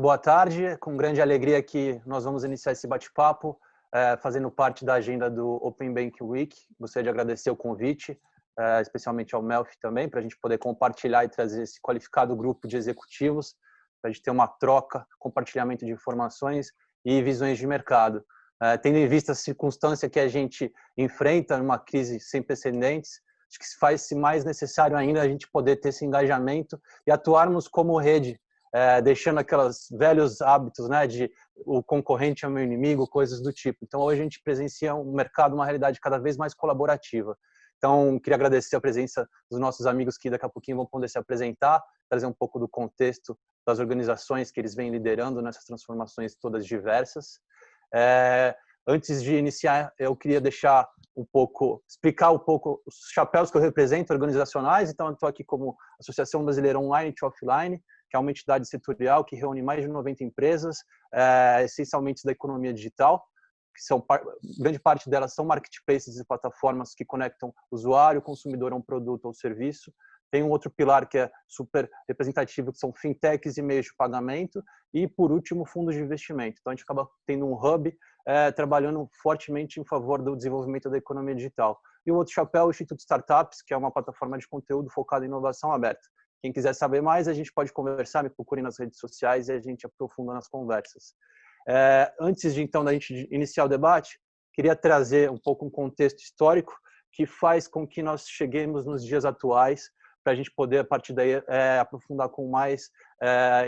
boa tarde. Com grande alegria que nós vamos iniciar esse bate-papo, fazendo parte da agenda do Open Bank Week. Gostaria de agradecer o convite, especialmente ao Melfi também, para a gente poder compartilhar e trazer esse qualificado grupo de executivos, para a gente ter uma troca, compartilhamento de informações e visões de mercado. Tendo em vista a circunstância que a gente enfrenta, uma crise sem precedentes, acho que se faz mais necessário ainda a gente poder ter esse engajamento e atuarmos como rede, deixando aqueles velhos hábitos, né, de o concorrente é o meu inimigo, coisas do tipo. Então, hoje a gente presencia um mercado, uma realidade cada vez mais colaborativa. Então, queria agradecer a presença dos nossos amigos que daqui a pouquinho vão poder se apresentar, trazer um pouco do contexto das organizações que eles vêm liderando nessas transformações todas diversas. Antes de iniciar, eu queria explicar um pouco os chapéus que eu represento organizacionais. Então, eu estou aqui como Associação Brasileira Online to Offline, que é uma entidade setorial que reúne mais de 90 empresas, essencialmente da economia digital, que grande parte delas são marketplaces e plataformas que conectam usuário, consumidor a um produto ou serviço. Tem um outro pilar que é super representativo, que são fintechs e meios de pagamento. E, por último, fundos de investimento. Então, a gente acaba tendo um hub trabalhando fortemente em favor do desenvolvimento da economia digital. E o outro chapéu é o Instituto Startups, que é uma plataforma de conteúdo focada em inovação aberta. Quem quiser saber mais, a gente pode conversar, me procure nas redes sociais e a gente aprofunda nas conversas. Antes de, então, da gente iniciar o debate, queria trazer um pouco um contexto histórico que faz com que nós cheguemos nos dias atuais, para a gente poder, a partir daí, aprofundar com mais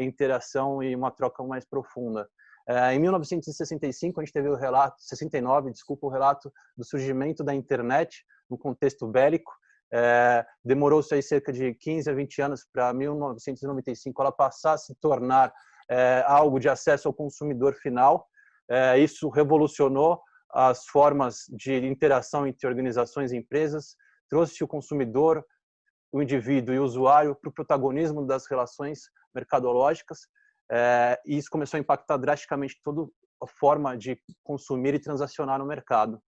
interação e uma troca mais profunda. Em 1965, a gente teve o relato, 69, desculpa, o relato do surgimento da internet no contexto bélico. Demorou-se aí cerca de 15 a 20 anos para 1995 ela passar a se tornar algo de acesso ao consumidor final. Isso revolucionou as formas de interação entre organizações e empresas, trouxe o consumidor, o indivíduo e o usuário para o protagonismo das relações mercadológicas, e isso começou a impactar drasticamente toda a forma de consumir e transacionar no mercado.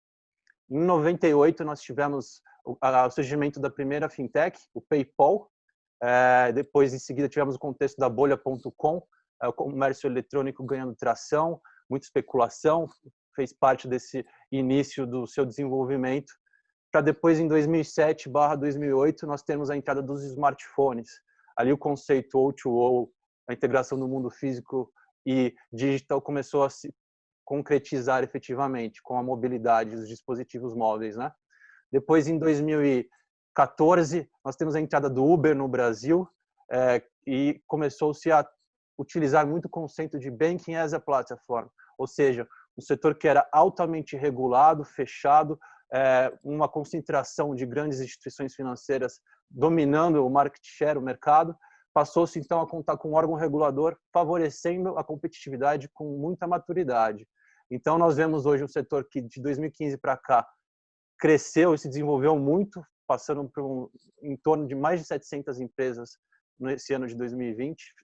Em 98, nós tivemos o surgimento da primeira fintech, o PayPal. Depois, em seguida, tivemos o contexto da bolha.com, o comércio eletrônico ganhando tração, muita especulação, fez parte desse início do seu desenvolvimento. Para depois, em 2007/2008, nós temos a entrada dos smartphones. Ali o conceito O2O, a integração do mundo físico e digital começou a se concretizar efetivamente com a mobilidade dos dispositivos móveis, né? Depois, em 2014, nós temos a entrada do Uber no Brasil, e começou-se a utilizar muito o conceito de Banking as a Platform, ou seja, um setor que era altamente regulado, fechado, uma concentração de grandes instituições financeiras dominando o market share, o mercado, passou-se então a contar com um órgão regulador favorecendo a competitividade com muita maturidade. Então, nós vemos hoje um setor que, de 2015 para cá, cresceu e se desenvolveu muito, passando por em torno de mais de 700 empresas nesse ano de 2020,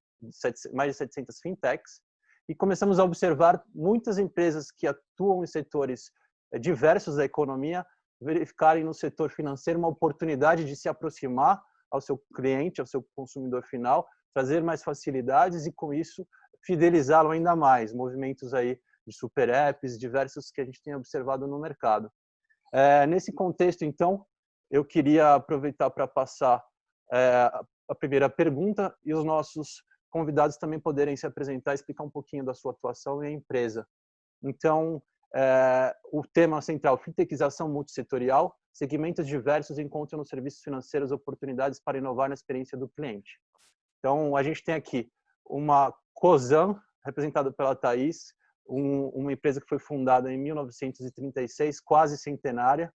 mais de 700 fintechs, e começamos a observar muitas empresas que atuam em setores diversos da economia verificarem no setor financeiro uma oportunidade de se aproximar ao seu cliente, ao seu consumidor final, trazer mais facilidades e, com isso, fidelizá-lo ainda mais. Movimentos aí de super apps, diversos que a gente tem observado no mercado. Nesse contexto, então, eu queria aproveitar para passar a primeira pergunta e os nossos convidados também poderem se apresentar e explicar um pouquinho da sua atuação e a empresa. Então, o tema central, fintechização multissetorial, segmentos diversos encontram nos serviços financeiros oportunidades para inovar na experiência do cliente. Então, a gente tem aqui uma Cosan, representada pela Thaís, uma empresa que foi fundada em 1936, quase centenária.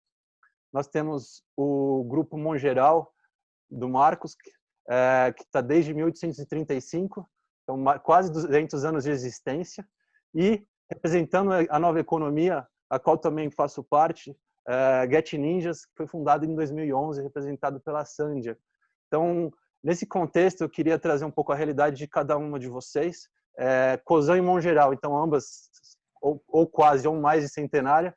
Nós temos o Grupo Mongeral, do Marcos, que está desde 1835, então quase 200 anos de existência, e representando a nova economia, a qual também faço parte, Get Ninjas, que foi fundado em 2011, representado pela Sandia. Então, nesse contexto, eu queria trazer um pouco a realidade de cada uma de vocês. Cosan e Mongeral, então ambas, ou quase, ou mais de centenária.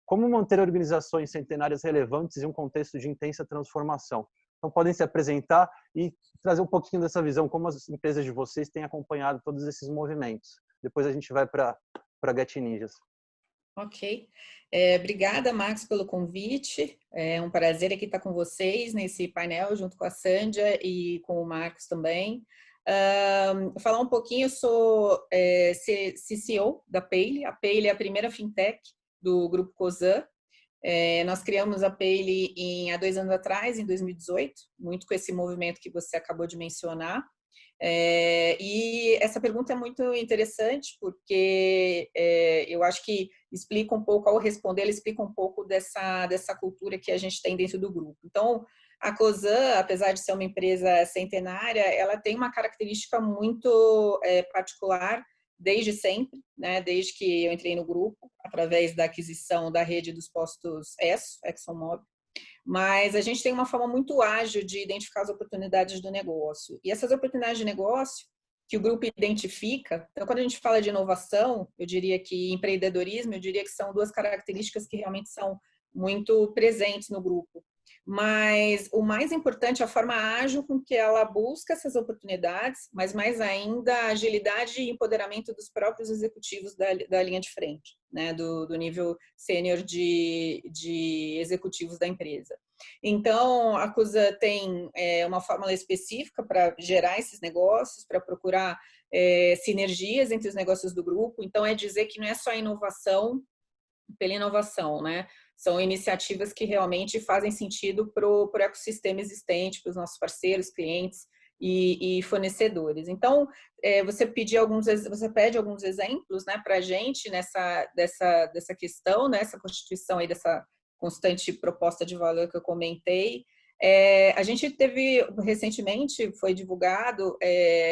Como manter organizações centenárias relevantes em um contexto de intensa transformação? Então, podem se apresentar e trazer um pouquinho dessa visão, como as empresas de vocês têm acompanhado todos esses movimentos. Depois a gente vai para Get Ninjas. Ok. Obrigada, Marcos, pelo convite. É um prazer aqui estar com vocês nesse painel, junto com a Sandra e com o Marcos também. Falar um pouquinho, eu sou CCO da Payly. A Payly é a primeira fintech do Grupo Cosan. Nós criamos a Payly há 2 anos atrás, em 2018, muito com esse movimento que você acabou de mencionar. E essa pergunta é muito interessante porque eu acho que explica um pouco, ao responder, ela explica um pouco dessa cultura que a gente tem dentro do grupo. Então, a Cosan, apesar de ser uma empresa centenária, ela tem uma característica muito particular desde sempre, né? Desde que eu entrei no grupo, através da aquisição da rede dos postos ExxonMobil. Mas a gente tem uma forma muito ágil de identificar as oportunidades do negócio. E essas oportunidades de negócio que o grupo identifica, então quando a gente fala de inovação, eu diria que empreendedorismo, eu diria que são 2 características que realmente são muito presentes no grupo. Mas o mais importante é a forma ágil com que ela busca essas oportunidades, mas mais ainda a agilidade e empoderamento dos próprios executivos da linha de frente, né, do nível sênior de executivos da empresa. Então, a Cosan tem uma fórmula específica para gerar esses negócios, para procurar sinergias entre os negócios do grupo. Então, é dizer que não é só inovação pela inovação, né? São iniciativas que realmente fazem sentido para o ecossistema existente, para os nossos parceiros, clientes e fornecedores. Então, você pede alguns exemplos, né, para a gente dessa questão, né, essa constituição aí dessa constante proposta de valor que eu comentei. A gente teve, recentemente, foi divulgado,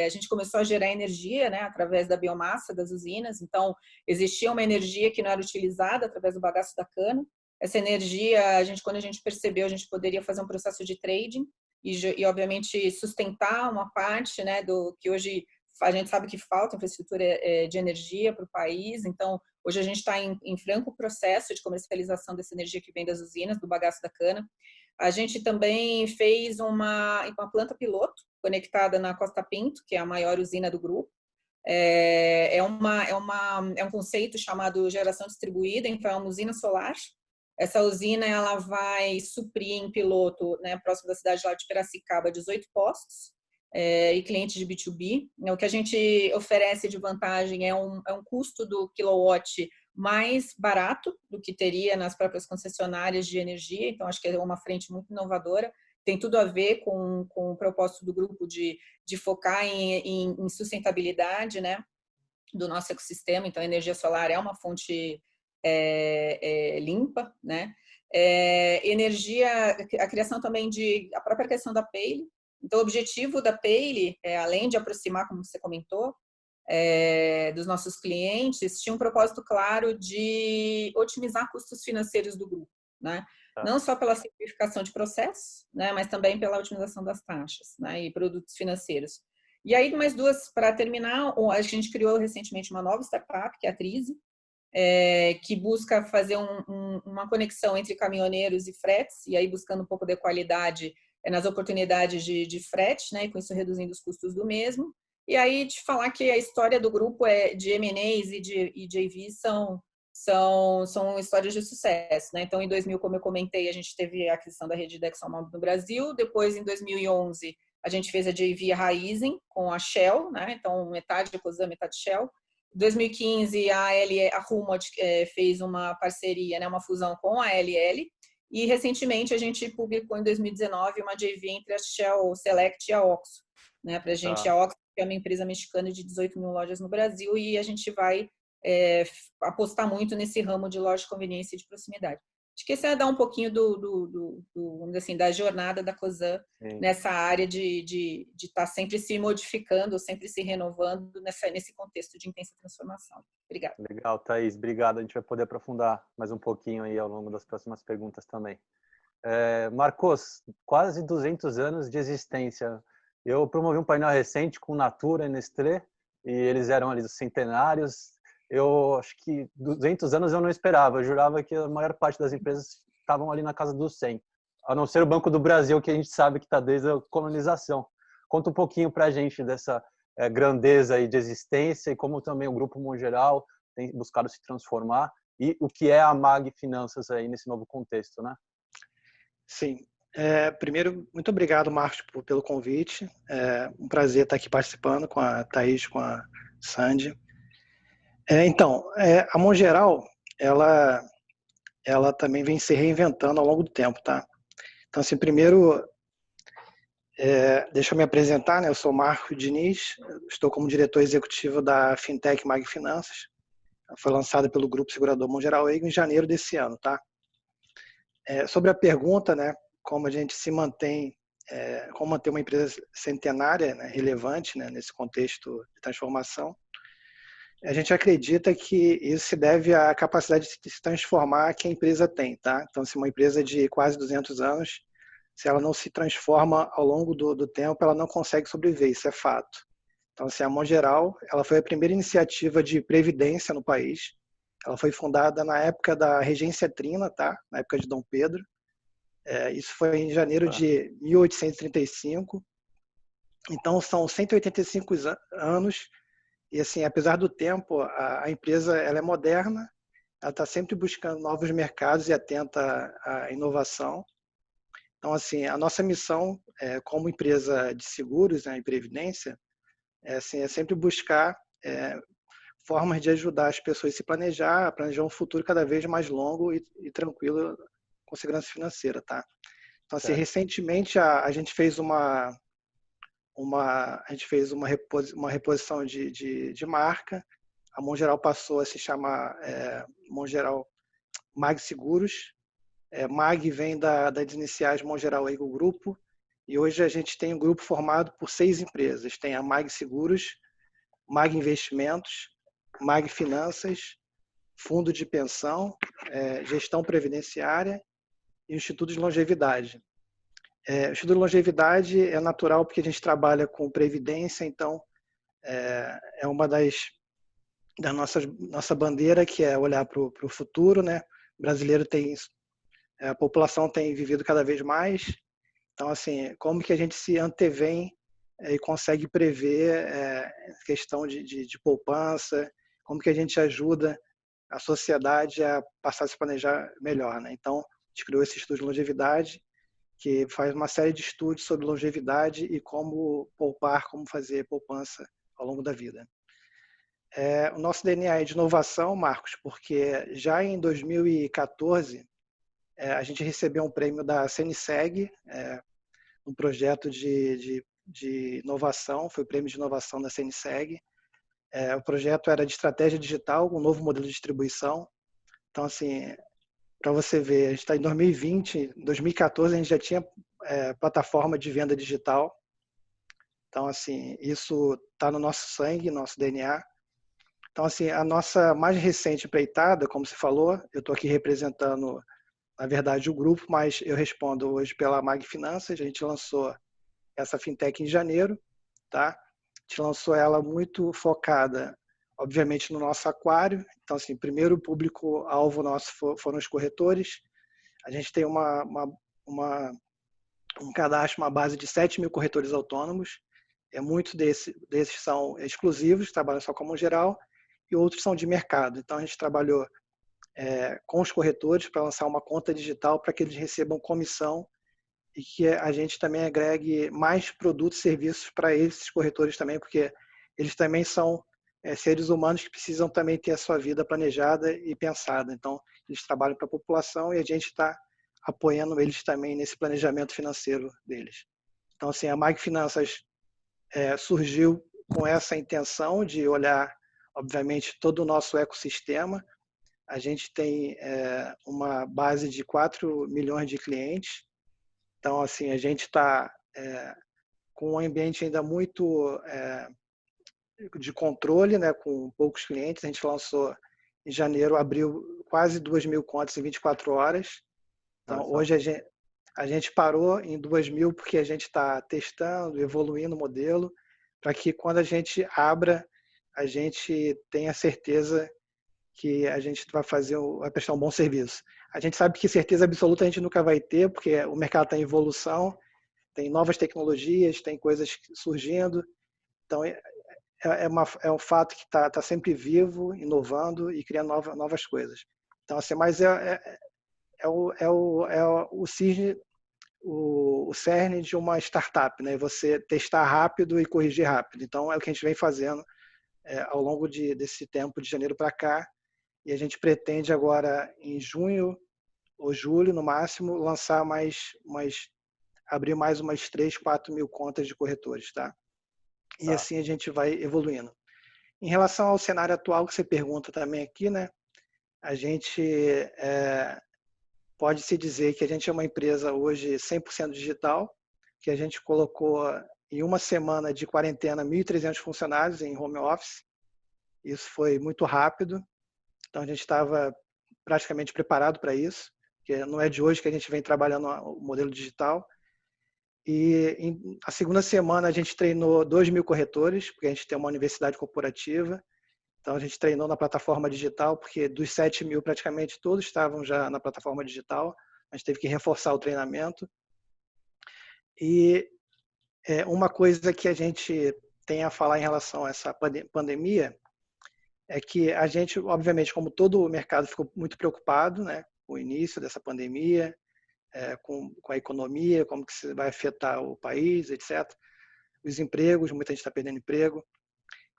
a gente começou a gerar energia, né, através da biomassa das usinas. Então, existia uma energia que não era utilizada através do bagaço da cana. Essa energia, quando a gente percebeu, a gente poderia fazer um processo de trading e obviamente, sustentar uma parte, né, do que hoje a gente sabe que falta infraestrutura de energia para o país. Então, hoje a gente está em franco processo de comercialização dessa energia que vem das usinas, do bagaço da cana. A gente também fez uma planta piloto conectada na Costa Pinto, que é a maior usina do grupo. É um conceito chamado geração distribuída, então é uma usina solar. Essa usina ela vai suprir em piloto, né, próximo da cidade lá de Piracicaba, 18 postos e clientes de B2B. O que a gente oferece de vantagem é um custo do kilowatt mais barato do que teria nas próprias concessionárias de energia, então acho que é uma frente muito inovadora. Tem tudo a ver com o propósito do grupo de focar em sustentabilidade, né, do nosso ecossistema. Então, a energia solar é uma fonte limpa, né? A criação também a própria questão da Payly. Então, o objetivo da Payly, além de aproximar, como você comentou, dos nossos clientes, tinha um propósito claro de otimizar custos financeiros do grupo, né? Não só pela simplificação de processos, né, mas também pela otimização das taxas, né, e produtos financeiros. E aí, mais 2, para terminar, a gente criou recentemente uma nova startup, que é a Trise, que busca fazer uma conexão entre caminhoneiros e fretes, e aí buscando um pouco de qualidade nas oportunidades de frete, né, e com isso reduzindo os custos do mesmo. E aí, te falar que a história do grupo de M&As e de JV são histórias de sucesso, né? Então, em 2000, como eu comentei, a gente teve a aquisição da rede da ExxonMobil no Brasil. Depois, em 2011, a gente fez a JV Raizen com a Shell, né? Então, metade de Cosan, metade Shell. Em 2015, a Rumo fez uma parceria, né? Uma fusão com a ALL. E, recentemente, a gente publicou, em 2019, uma JV entre a Shell Select e a Oxo, né? Para a gente, a Oxo é uma empresa mexicana de 18 mil lojas no Brasil e a gente vai apostar muito nesse ramo de loja de conveniência e de proximidade. Acho que esse é dar um pouquinho vamos dizer assim, da jornada da Cosan nessa área de estar sempre se modificando, sempre se renovando nesse contexto de intensa transformação. Obrigada. Legal, Thaís. Obrigado. A gente vai poder aprofundar mais um pouquinho aí ao longo das próximas perguntas também. Marcos, quase 200 anos de existência. Eu promovi um painel recente com Natura e Nestlé, e eles eram ali dos centenários. Eu acho que 200 anos eu não esperava. Eu jurava que a maior parte das empresas estavam ali na casa dos 100. a não ser o Banco do Brasil, que a gente sabe que está desde a colonização. Conta um pouquinho para a gente dessa grandeza aí de existência e como também o Grupo Mongeral tem buscado se transformar e o que é a MAG Finanças aí nesse novo contexto, né? Sim. Primeiro, muito obrigado, Marcos, pelo convite. É um prazer estar aqui participando com a Thaís, com a Sandy. Então, a Mongeral, ela também vem se reinventando ao longo do tempo, tá? Então, assim, primeiro, deixa eu me apresentar, né? Eu sou Marco Diniz, estou como diretor executivo da Fintech MAG Finanças. Ela foi lançada pelo Grupo Segurador Mongeral Eigo em janeiro desse ano, tá? Sobre a pergunta, né? Como a gente se mantém, como manter uma empresa centenária, né, relevante, né, nesse contexto de transformação, a gente acredita que isso se deve à capacidade de se transformar que a empresa tem, tá? Então, se uma empresa de quase 200 anos, se ela não se transforma ao longo do tempo, ela não consegue sobreviver, isso é fato. Então, assim, a Mongeral, ela foi a primeira iniciativa de previdência no país. Ela foi fundada na época da Regência Trina, tá? Na época de Dom Pedro. Isso foi em janeiro de 1835. Então, são 185 anos. E, assim, apesar do tempo, a empresa ela é moderna, ela está sempre buscando novos mercados e atenta à inovação. Então, assim, a nossa missão como empresa de seguros, né, e previdência, é sempre buscar formas de ajudar as pessoas a se planejar um futuro cada vez mais longo e tranquilo com segurança financeira, tá? Então, assim, recentemente a gente fez uma reposição de marca. A Mongeral passou a se chamar Mongeral MAG Seguros. MAG vem das iniciais Mongeral Eigo Grupo, e hoje a gente tem um grupo formado por 6 empresas. Tem a MAG Seguros, MAG Investimentos, MAG Finanças, Fundo de Pensão, Gestão Previdenciária e Instituto de Longevidade. O Instituto de Longevidade é natural porque a gente trabalha com previdência, então é uma da nossa bandeira, que é olhar para o futuro, né? O brasileiro a população tem vivido cada vez mais, então, assim, como que a gente se antevém e consegue prever questão de poupança, como que a gente ajuda a sociedade a passar a se planejar melhor, né? Então, a gente criou esse estudo de longevidade, que faz uma série de estudos sobre longevidade e como poupar, como fazer poupança ao longo da vida. O nosso DNA é de inovação, Marcos, porque já em 2014 a gente recebeu um prêmio da CNSEG, um projeto de inovação, foi o prêmio de inovação da CNSEG. O projeto era de estratégia digital, um novo modelo de distribuição. Então, assim, para você ver, a gente está em 2020, em 2014 a gente já tinha plataforma de venda digital. Então, assim, isso está no nosso sangue, nosso DNA. Então, assim, a nossa mais recente empreitada, como você falou, eu estou aqui representando, na verdade, o grupo, mas eu respondo hoje pela MAG Finanças. A gente lançou essa fintech em janeiro, tá? A gente lançou ela muito focada, obviamente, no nosso aquário. Então, assim, primeiro público-alvo nosso foram os corretores. A gente tem um cadastro, uma base de 7 mil corretores autônomos. Muitos desses são exclusivos, trabalham só como geral, e outros são de mercado. Então, a gente trabalhou com os corretores para lançar uma conta digital para que eles recebam comissão e que a gente também agregue mais produtos e serviços para esses corretores também, porque eles também são seres humanos que precisam também ter a sua vida planejada e pensada. Então, eles trabalham para a população e a gente está apoiando eles também nesse planejamento financeiro deles. Então, assim, a MAG Finanças surgiu com essa intenção de olhar, obviamente, todo o nosso ecossistema. A gente tem uma base de 4 milhões de clientes. Então, assim, a gente está com um ambiente ainda muito de controle, né, com poucos clientes. A gente lançou em janeiro, abriu quase 2.000 contas em 24 horas. Então, hoje a gente parou em 2.000 porque a gente está testando, evoluindo o modelo, para que quando a gente abra, a gente tenha certeza que a gente vai prestar um bom serviço. A gente sabe que certeza absoluta a gente nunca vai ter, porque o mercado está em evolução, tem novas tecnologias, tem coisas surgindo. Então, é um fato que está sempre vivo, inovando e criando novas coisas. Então, assim, mas o cerne de uma startup, né? Você testar rápido e corrigir rápido. Então, é o que a gente vem fazendo ao longo desse tempo, de janeiro para cá. E a gente pretende agora, em junho ou julho, no máximo, lançar abrir mais umas 3, 4 mil contas de corretores, tá? E assim a gente vai evoluindo. Em relação ao cenário atual que você pergunta também aqui, né? A gente pode-se dizer que a gente é uma empresa hoje 100% digital, que a gente colocou em uma semana de quarentena 1.300 funcionários em home office. Isso foi muito rápido, então a gente estava praticamente preparado para isso, porque não é de hoje que a gente vem trabalhando o modelo digital. E a segunda semana a gente treinou 2.000 corretores, porque a gente tem uma universidade corporativa. Então a gente treinou na plataforma digital, porque dos 7.000 praticamente todos estavam já na plataforma digital. A gente teve que reforçar o treinamento. E uma coisa que a gente tem a falar em relação a essa pandemia é que a gente, obviamente, como todo o mercado, ficou muito preocupado, né, com o início dessa pandemia, com a economia, como que isso vai afetar o país, etc. Os empregos, muita gente está perdendo emprego.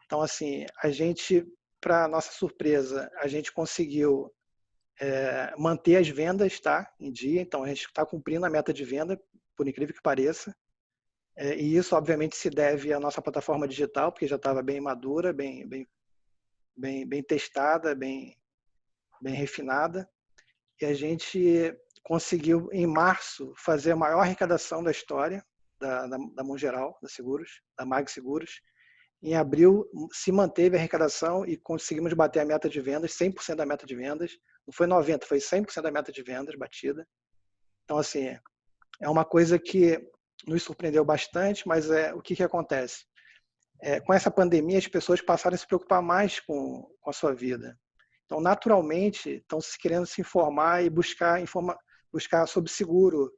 Então, assim, a gente, para nossa surpresa, a gente conseguiu manter as vendas, tá, em dia. Então, a gente está cumprindo a meta de venda, por incrível que pareça. E isso, obviamente, se deve à nossa plataforma digital, porque já estava bem madura, bem testada, bem refinada. E a gente conseguiu, em março, fazer a maior arrecadação da história da Mongeral, da Seguros, da Mag Seguros. Em abril, se manteve a arrecadação e conseguimos bater a meta de vendas, 100% da meta de vendas. Não foi 90%, foi 100% da meta de vendas batida. Então, assim, é uma coisa que nos surpreendeu bastante, mas o que acontece? Com essa pandemia, as pessoas passaram a se preocupar mais com a sua vida. Então, naturalmente, estão querendo se informar e buscar sobre seguro,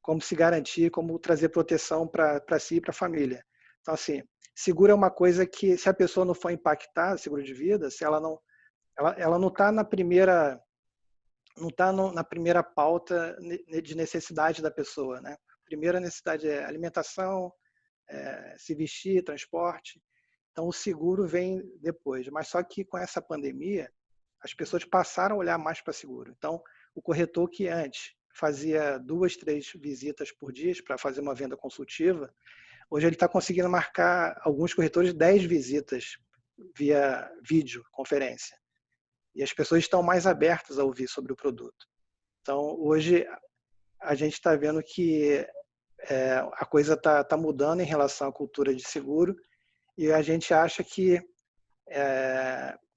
como se garantir, como trazer proteção para si e para a família. Então, assim, seguro é uma coisa que, se a pessoa não for impactada, seguro de vida, se ela não está na primeira pauta de necessidade da pessoa, né? A primeira necessidade é alimentação, se vestir, transporte. Então, o seguro vem depois. Mas só que com essa pandemia, as pessoas passaram a olhar mais para seguro. Então, o corretor que antes fazia 2, 3 visitas por dia para fazer uma venda consultiva, hoje ele está conseguindo marcar, alguns corretores, 10 visitas via videoconferência. E as pessoas estão mais abertas a ouvir sobre o produto. Então, hoje, a gente está vendo que a coisa está mudando em relação à cultura de seguro e a gente acha que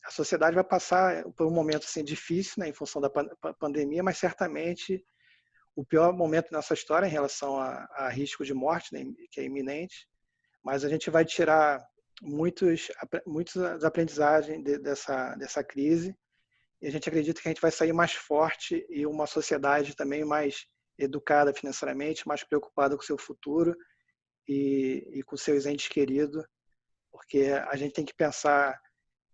a sociedade vai passar por um momento assim, difícil, né, em função da pandemia, mas certamente o pior momento nessa história em relação a risco de morte, né, que é iminente, mas a gente vai tirar muitas aprendizagens dessa crise e a gente acredita que a gente vai sair mais forte e uma sociedade também mais educada financeiramente, mais preocupada com o seu futuro e com seus entes queridos, porque a gente tem que pensar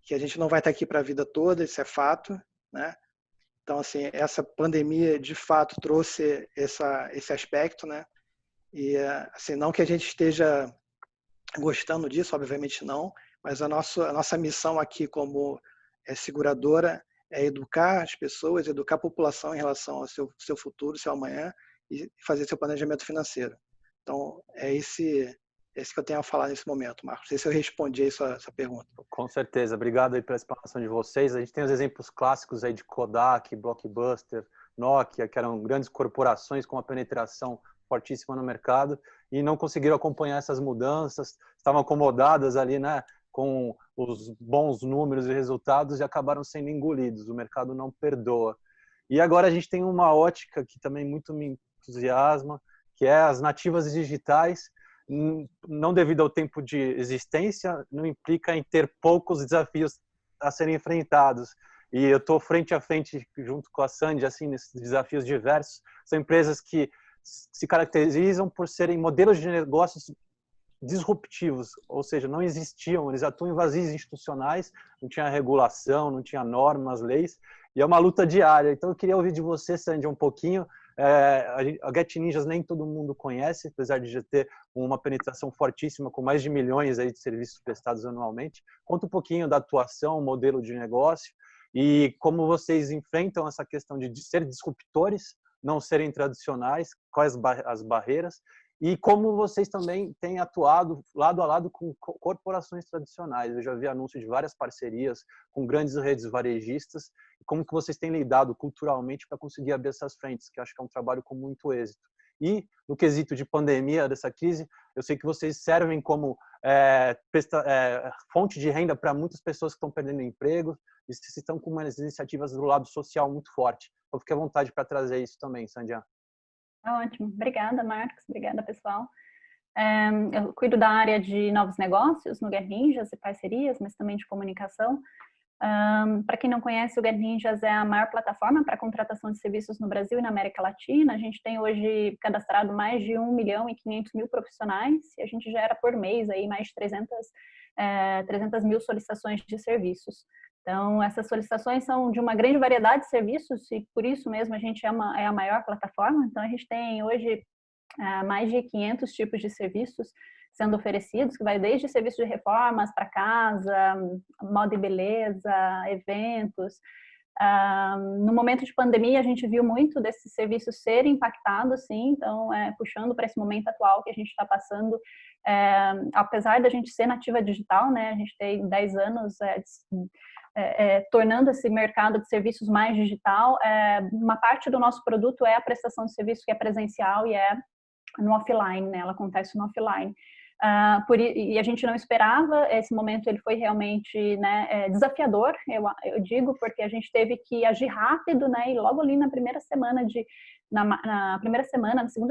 que a gente não vai estar aqui para a vida toda, isso é fato, né? Então, assim, essa pandemia de fato trouxe esse aspecto, né? E assim, não que a gente esteja gostando disso, obviamente não, mas a nossa missão aqui como seguradora é educar as pessoas, educar a população em relação ao seu futuro, seu amanhã e fazer seu planejamento financeiro. Então, é esse que eu tenho a falar nesse momento, Marcos. Não sei se eu respondi aí sua pergunta. Com certeza. Obrigado aí pela explanação de vocês. A gente tem os exemplos clássicos aí de Kodak, Blockbuster, Nokia, que eram grandes corporações com uma penetração fortíssima no mercado e não conseguiram acompanhar essas mudanças, estavam acomodadas ali, né, com os bons números e resultados e acabaram sendo engolidos. O mercado não perdoa. E agora a gente tem uma ótica que também muito me entusiasma, que é as nativas digitais. Não devido ao tempo de existência, não implica em ter poucos desafios a serem enfrentados. e eu estou frente a frente junto com a Sandy, assim, nesses desafios diversos. São empresas que se caracterizam por serem modelos de negócios disruptivos, ou seja, não existiam, eles atuam em vazios institucionais, não tinha regulação, não tinha normas, leis, e é uma luta diária. Então eu queria ouvir de você, Sandy, um pouquinho. A Get Ninjas nem todo mundo conhece, apesar de já ter uma penetração fortíssima, com mais de milhões aí de serviços prestados anualmente. Conta um pouquinho da atuação, modelo de negócio e como vocês enfrentam essa questão de ser disruptores, não serem tradicionais, quais as barreiras, e como vocês também têm atuado lado a lado com corporações tradicionais. Eu já vi anúncio de várias parcerias com grandes redes varejistas. Como que vocês têm lidado culturalmente para conseguir abrir essas frentes, que eu acho que é um trabalho com muito êxito. E no quesito de pandemia, dessa crise, eu sei que vocês servem como fonte de renda para muitas pessoas que estão perdendo emprego e vocês estão com umas iniciativas do lado social muito forte. Então, fique à vontade para trazer isso também, Sandia. Ótimo. Obrigada, Marcos. Obrigada, pessoal. Eu cuido da área de novos negócios no Get Ninjas e parcerias, mas também de comunicação. Para quem não conhece, o Get Ninjas é a maior plataforma para contratação de serviços no Brasil e na América Latina. A gente tem hoje cadastrado mais de 1.500.000 profissionais e a gente gera por mês aí mais de 300 mil solicitações de serviços. Então, essas solicitações são de uma grande variedade de serviços e por isso mesmo a gente é a maior plataforma. Então, a gente tem hoje mais de 500 tipos de serviços sendo oferecidos, que vai desde serviços de reformas para casa, moda e beleza, eventos. No momento de pandemia, a gente viu muito desses serviços serem impactados, sim, então, puxando para esse momento atual que a gente está passando, apesar da gente ser nativa digital, né, a gente tem 10 anos tornando esse mercado de serviços mais digital, uma parte do nosso produto é a prestação de serviço que é presencial e é no offline, né, ela acontece no offline. E a gente não esperava, esse momento ele foi realmente, né, desafiador, eu digo, porque a gente teve que agir rápido, né, e logo ali na segunda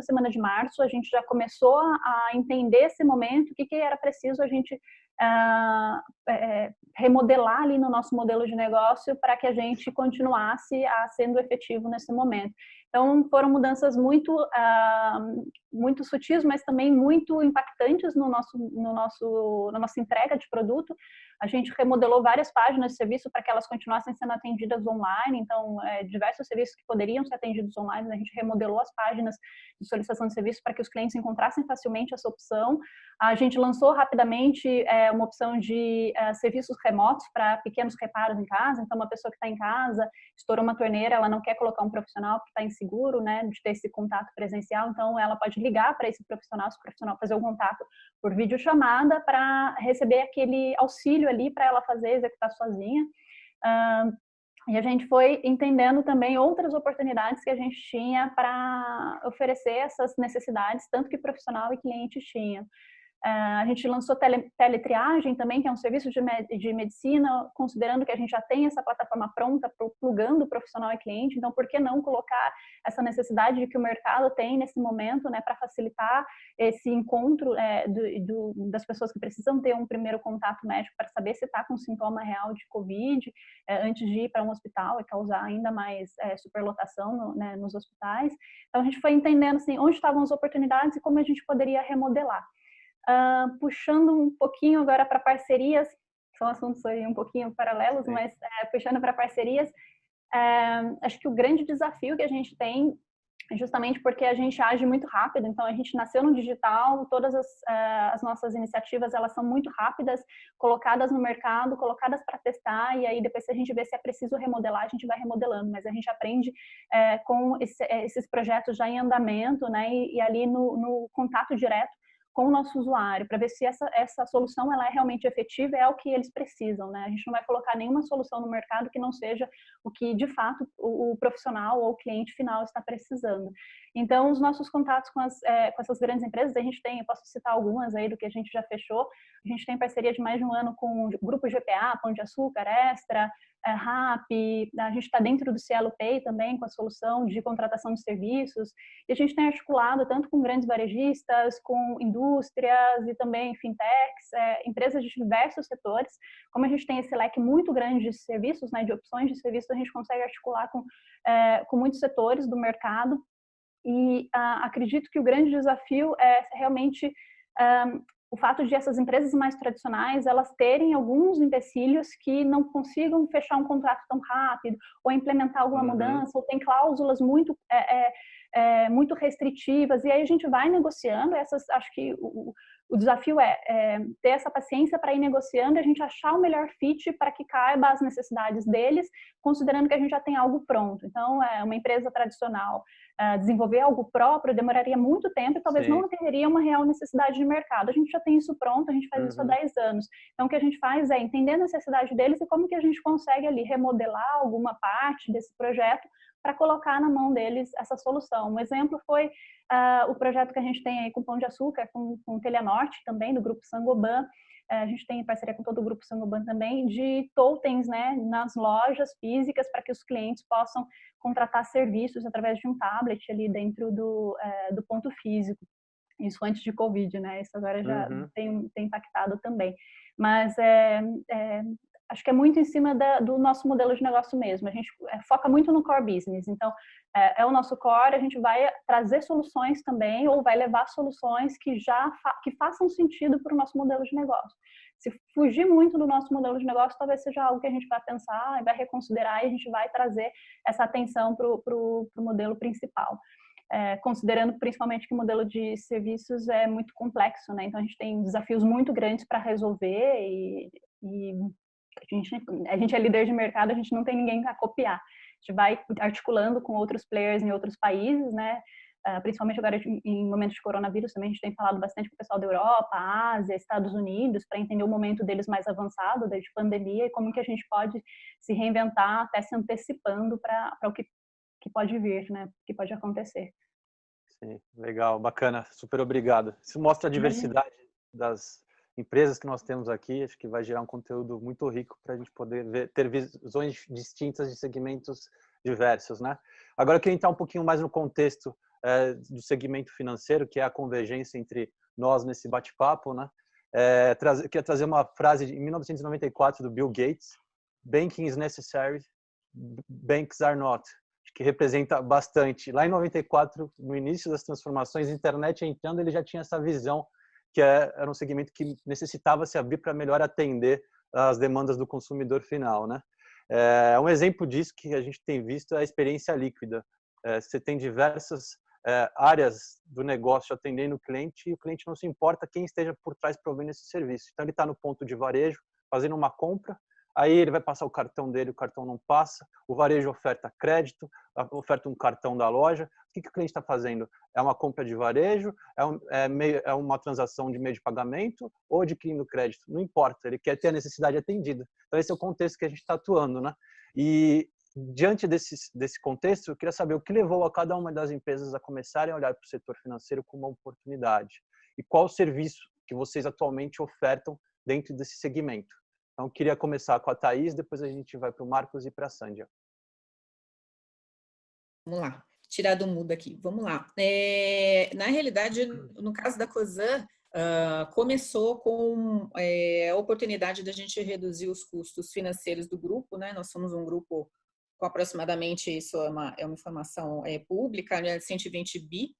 semana de março, a gente já começou a entender esse momento, o que era preciso a gente remodelar ali no nosso modelo de negócio para que a gente continuasse sendo efetivo nesse momento. Então, foram mudanças muito sutis, mas também muito impactantes na nossa entrega de produto. A gente remodelou várias páginas de serviço para que elas continuassem sendo atendidas online. Então, diversos serviços que poderiam ser atendidos online, a gente remodelou as páginas de solicitação de serviço para que os clientes encontrassem facilmente essa opção. A gente lançou rapidamente uma opção de serviços remotos para pequenos reparos em casa. Então, uma pessoa que está em casa, estourou uma torneira, ela não quer colocar um profissional porque está inseguro, né, de ter esse contato presencial. Então, ela pode ligar para esse profissional, se o profissional fazer o contato por videochamada para receber aquele auxílio ali para ela executar sozinha. E a gente foi entendendo também outras oportunidades que a gente tinha para oferecer essas necessidades, tanto que profissional e cliente tinham. A gente lançou teletriagem também, que é um serviço de medicina, considerando que a gente já tem essa plataforma pronta, plugando profissional e cliente. Então, por que não colocar essa necessidade que o mercado tem nesse momento, né, para facilitar esse encontro das pessoas que precisam ter um primeiro contato médico para saber se está com sintoma real de Covid, antes de ir para um hospital e causar ainda mais superlotação nos hospitais. Então, a gente foi entendendo assim, onde estavam as oportunidades e como a gente poderia remodelar. Puxando um pouquinho agora para parcerias, são assuntos aí um pouquinho paralelos, sim, mas puxando para parcerias, acho que o grande desafio que a gente tem é justamente porque a gente age muito rápido. Então, a gente nasceu no digital, todas as nossas iniciativas, elas são muito rápidas, colocadas no mercado, colocadas para testar, e aí depois se a gente vê se é preciso remodelar, a gente vai remodelando, mas a gente aprende com esses projetos já em andamento, né, e ali no contato direto com o nosso usuário, para ver se essa solução ela é realmente efetiva, é o que eles precisam, né? A gente não vai colocar nenhuma solução no mercado que não seja o que, de fato, o profissional ou o cliente final está precisando. Então, os nossos contatos com essas grandes empresas, a gente tem, eu posso citar algumas aí do que a gente já fechou, a gente tem parceria de mais de um ano com o Grupo GPA, Pão de Açúcar, Extra, Rappi, a gente está dentro do Cielo Pay também com a solução de contratação de serviços, e a gente tem articulado tanto com grandes varejistas, com indústrias, indústrias e também fintechs, empresas de diversos setores. Como a gente tem esse leque muito grande de serviços, né, de opções de serviços, a gente consegue articular com muitos setores do mercado. E acredito que o grande desafio é realmente o fato de essas empresas mais tradicionais, elas terem alguns empecilhos que não consigam fechar um contrato tão rápido, ou implementar alguma mudança, ou tem cláusulas muito restritivas, e aí a gente vai negociando acho que o desafio é ter essa paciência para ir negociando e a gente achar o melhor fit para que caiba às necessidades deles, considerando que a gente já tem algo pronto. Então, uma empresa tradicional desenvolver algo próprio demoraria muito tempo e talvez não teria uma real necessidade de mercado. A gente já tem isso pronto, a gente faz isso há 10 anos. Então, o que a gente faz é entender a necessidade deles e como que a gente consegue ali remodelar alguma parte desse projeto para colocar na mão deles essa solução. Um exemplo foi o projeto que a gente tem aí com Pão de Açúcar, com o Telenorte também, do Grupo Saint-Gobain. A gente tem parceria com todo o Grupo Saint-Gobain também, de tokens, né, nas lojas físicas, para que os clientes possam contratar serviços através de um tablet ali dentro do ponto físico. Isso antes de Covid, né? Isso agora já tem impactado também. Mas acho que é muito em cima do nosso modelo de negócio mesmo. A gente foca muito no core business. Então, é o nosso core, a gente vai trazer soluções também, ou vai levar soluções que façam sentido para o nosso modelo de negócio. Se fugir muito do nosso modelo de negócio, talvez seja algo que a gente vai pensar, vai reconsiderar, e a gente vai trazer essa atenção para o modelo principal. Considerando principalmente que o modelo de serviços é muito complexo, né? Então, a gente tem desafios muito grandes para resolver e a gente é líder de mercado, a gente não tem ninguém a copiar. A gente vai articulando com outros players em outros países, né? Principalmente agora em momentos de coronavírus também, a gente tem falado bastante com o pessoal da Europa, Ásia, Estados Unidos, para entender o momento deles mais avançado, desde pandemia, e como que a gente pode se reinventar, até se antecipando para o que pode vir, né? Que pode acontecer. Sim, legal, bacana, super obrigado. Isso mostra a diversidade das empresas que nós temos aqui, acho que vai gerar um conteúdo muito rico para a gente poder ter visões distintas de segmentos diversos, né? Agora eu queria entrar um pouquinho mais no contexto do segmento financeiro, que é a convergência entre nós nesse bate-papo, né? Queria trazer uma frase de 1994 do Bill Gates: "Banking is necessary, banks are not", que representa bastante. Lá em 94, no início das transformações, a internet entrando, ele já tinha essa visão que era um segmento que necessitava se abrir para melhor atender as demandas do consumidor final, né? Um exemplo disso que a gente tem visto é a experiência líquida. Você tem diversas áreas do negócio atendendo o cliente, e o cliente não se importa quem esteja por trás provendo esse serviço. Então, ele está no ponto de varejo, fazendo uma compra, aí ele vai passar o cartão dele, o cartão não passa, o varejo oferta crédito, oferta um cartão da loja. O que o cliente está fazendo? É uma compra de varejo? É uma transação de meio de pagamento? Ou adquirindo crédito? Não importa, ele quer ter a necessidade atendida. Então, esse é o contexto que a gente está atuando, né? E, diante desse contexto, eu queria saber o que levou a cada uma das empresas a começarem a olhar para o setor financeiro como uma oportunidade. E qual o serviço que vocês atualmente ofertam dentro desse segmento. Então, eu queria começar com a Thaís, depois a gente vai para o Marcos e para a Sândia. Vamos lá, tirar do mudo aqui. Vamos lá. Na realidade, no caso da Cosan, começou com a oportunidade da gente reduzir os custos financeiros do grupo, né? Nós somos um grupo com aproximadamente, isso é uma informação pública, né? 120 bi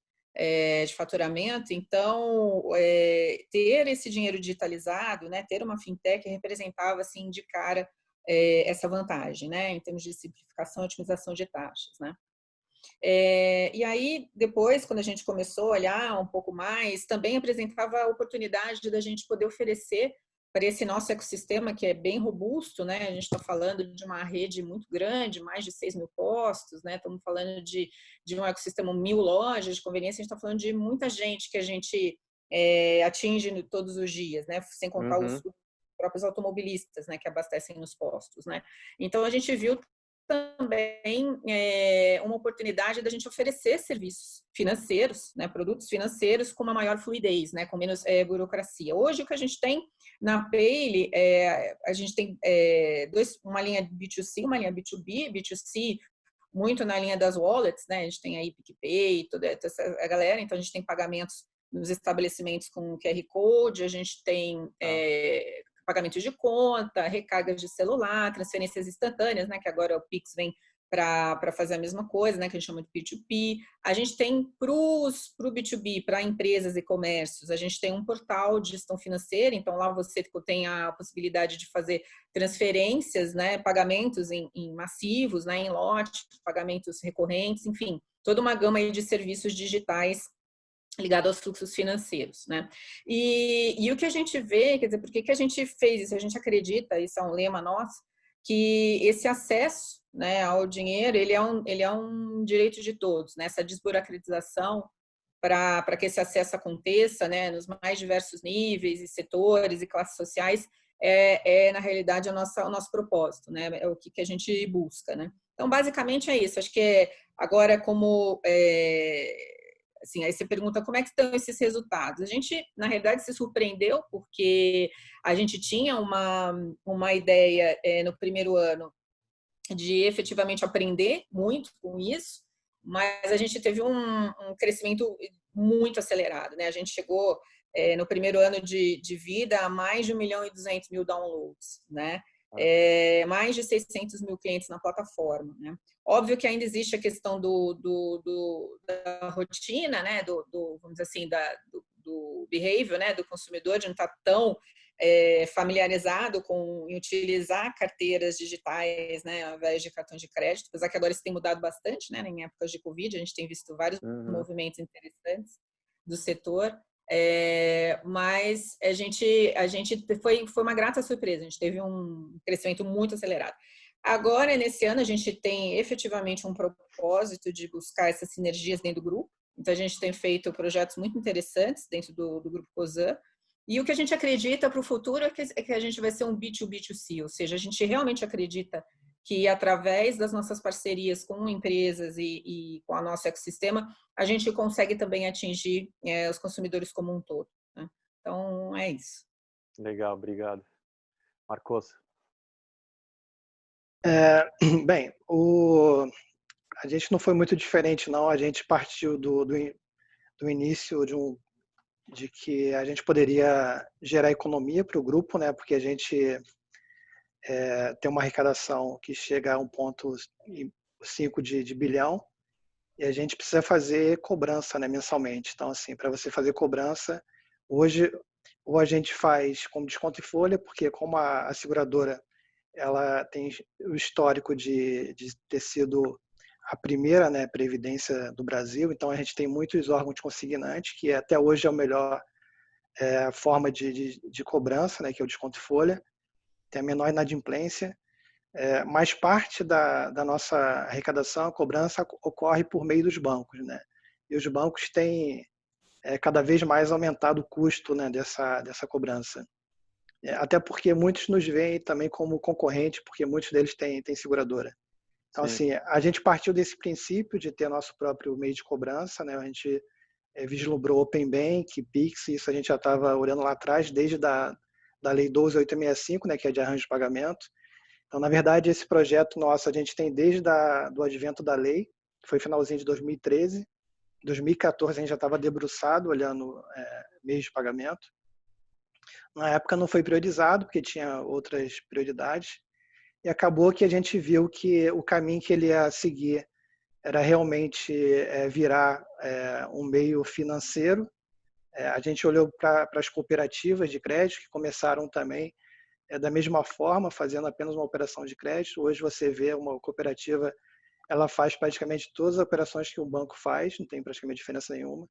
de faturamento. Então, ter esse dinheiro digitalizado, né? Ter uma fintech representava, assim, de cara essa vantagem, né? Em termos de simplificação e otimização de taxas, né? E aí, depois, quando a gente começou a olhar um pouco mais, também apresentava a oportunidade da gente poder oferecer para esse nosso ecossistema, que é bem robusto, né? A gente está falando de uma rede muito grande, mais de 6 mil postos, né? Estamos falando de um ecossistema, 1.000 lojas de conveniência, a gente está falando de muita gente que a gente atinge todos os dias, né? Sem contar os próprios automobilistas, né? Que abastecem nos postos, né? Então, a gente viu também uma oportunidade da gente oferecer serviços financeiros, né, produtos financeiros com uma maior fluidez, né, com menos burocracia. Hoje, o que a gente tem na Payly, a gente tem uma linha B2C, uma linha B2B, B2C muito na linha das wallets, né, a gente tem aí PicPay, toda essa galera, então a gente tem pagamentos nos estabelecimentos com QR Code, a gente tem pagamentos de conta, recargas de celular, transferências instantâneas, né, que agora o Pix vem para fazer a mesma coisa, né, que a gente chama de P2P. A gente tem para o B2B, para empresas e comércios, a gente tem um portal de gestão financeira, então lá você tem a possibilidade de fazer transferências, né, pagamentos em massivos, né, em lote, pagamentos recorrentes, enfim, toda uma gama aí de serviços digitais ligado aos fluxos financeiros, né? E o que a gente vê, quer dizer, por que a gente fez isso? A gente acredita, isso é um lema nosso, que esse acesso, né, ao dinheiro, ele é um direito de todos, né? Essa desburocratização para que esse acesso aconteça, né, nos mais diversos níveis e setores e classes sociais, na realidade o nosso propósito, né? É o que a gente busca, né? Então, basicamente é isso. Acho que agora como assim, aí você pergunta como é que estão esses resultados. A gente, na realidade, se surpreendeu porque a gente tinha uma ideia no primeiro ano de efetivamente aprender muito com isso, mas a gente teve um crescimento muito acelerado, né? A gente chegou no primeiro ano de vida a mais de 1.200.000 downloads, né? Mais de 600 mil clientes na plataforma, né? Óbvio que ainda existe a questão da rotina, né? Vamos dizer assim, do behavior, né? Do consumidor, de não estar tão familiarizado com utilizar carteiras digitais, né? Ao invés de cartões de crédito, apesar que agora isso tem mudado bastante, né? Em épocas de Covid, a gente tem visto vários movimentos interessantes do setor. Mas a gente foi uma grata surpresa, a gente teve um crescimento muito acelerado. Agora, nesse ano, a gente tem efetivamente um propósito de buscar essas sinergias dentro do grupo, então a gente tem feito projetos muito interessantes dentro do Grupo Cosan, e o que a gente acredita para o futuro é que a gente vai ser um B2B2C, ou seja, a gente realmente acredita que através das nossas parcerias com empresas e com o nosso ecossistema, a gente consegue também atingir os consumidores como um todo, né? Então, é isso. Legal, obrigado. Marcos? Bem, a gente não foi muito diferente, não. A gente partiu do início de que a gente poderia gerar economia para o grupo, né? Porque a gente tem uma arrecadação que chega a 1,5 de bilhão e a gente precisa fazer cobrança, né, mensalmente. Então, assim, para você fazer cobrança, hoje ou a gente faz como desconto em folha, porque como a seguradora ela tem o histórico de ter sido a primeira, né, previdência do Brasil, então a gente tem muitos órgãos consignantes, que até hoje é a melhor forma de cobrança, né, que é o desconto em folha, tem a menor inadimplência, mas parte da nossa arrecadação, a cobrança ocorre por meio dos bancos, né? E os bancos têm cada vez mais aumentado o custo, né, dessa cobrança. Até porque muitos nos veem também como concorrente, porque muitos deles têm seguradora. Então, assim, a gente partiu desse princípio de ter nosso próprio meio de cobrança, né? A gente vislumbrou Open Bank, Pix, isso a gente já estava olhando lá atrás, desde da Lei 12.865, né, que é de arranjo de pagamento. Então, na verdade, esse projeto nosso a gente tem desde do advento da lei, que foi finalzinho de 2013. Em 2014 a gente já estava debruçado, olhando meios de pagamento. Na época não foi priorizado, porque tinha outras prioridades. E acabou que a gente viu que o caminho que ele ia seguir era realmente virar um meio financeiro. A gente olhou para as cooperativas de crédito, que começaram também da mesma forma, fazendo apenas uma operação de crédito. Hoje você vê uma cooperativa, ela faz praticamente todas as operações que um banco faz, não tem praticamente diferença nenhuma.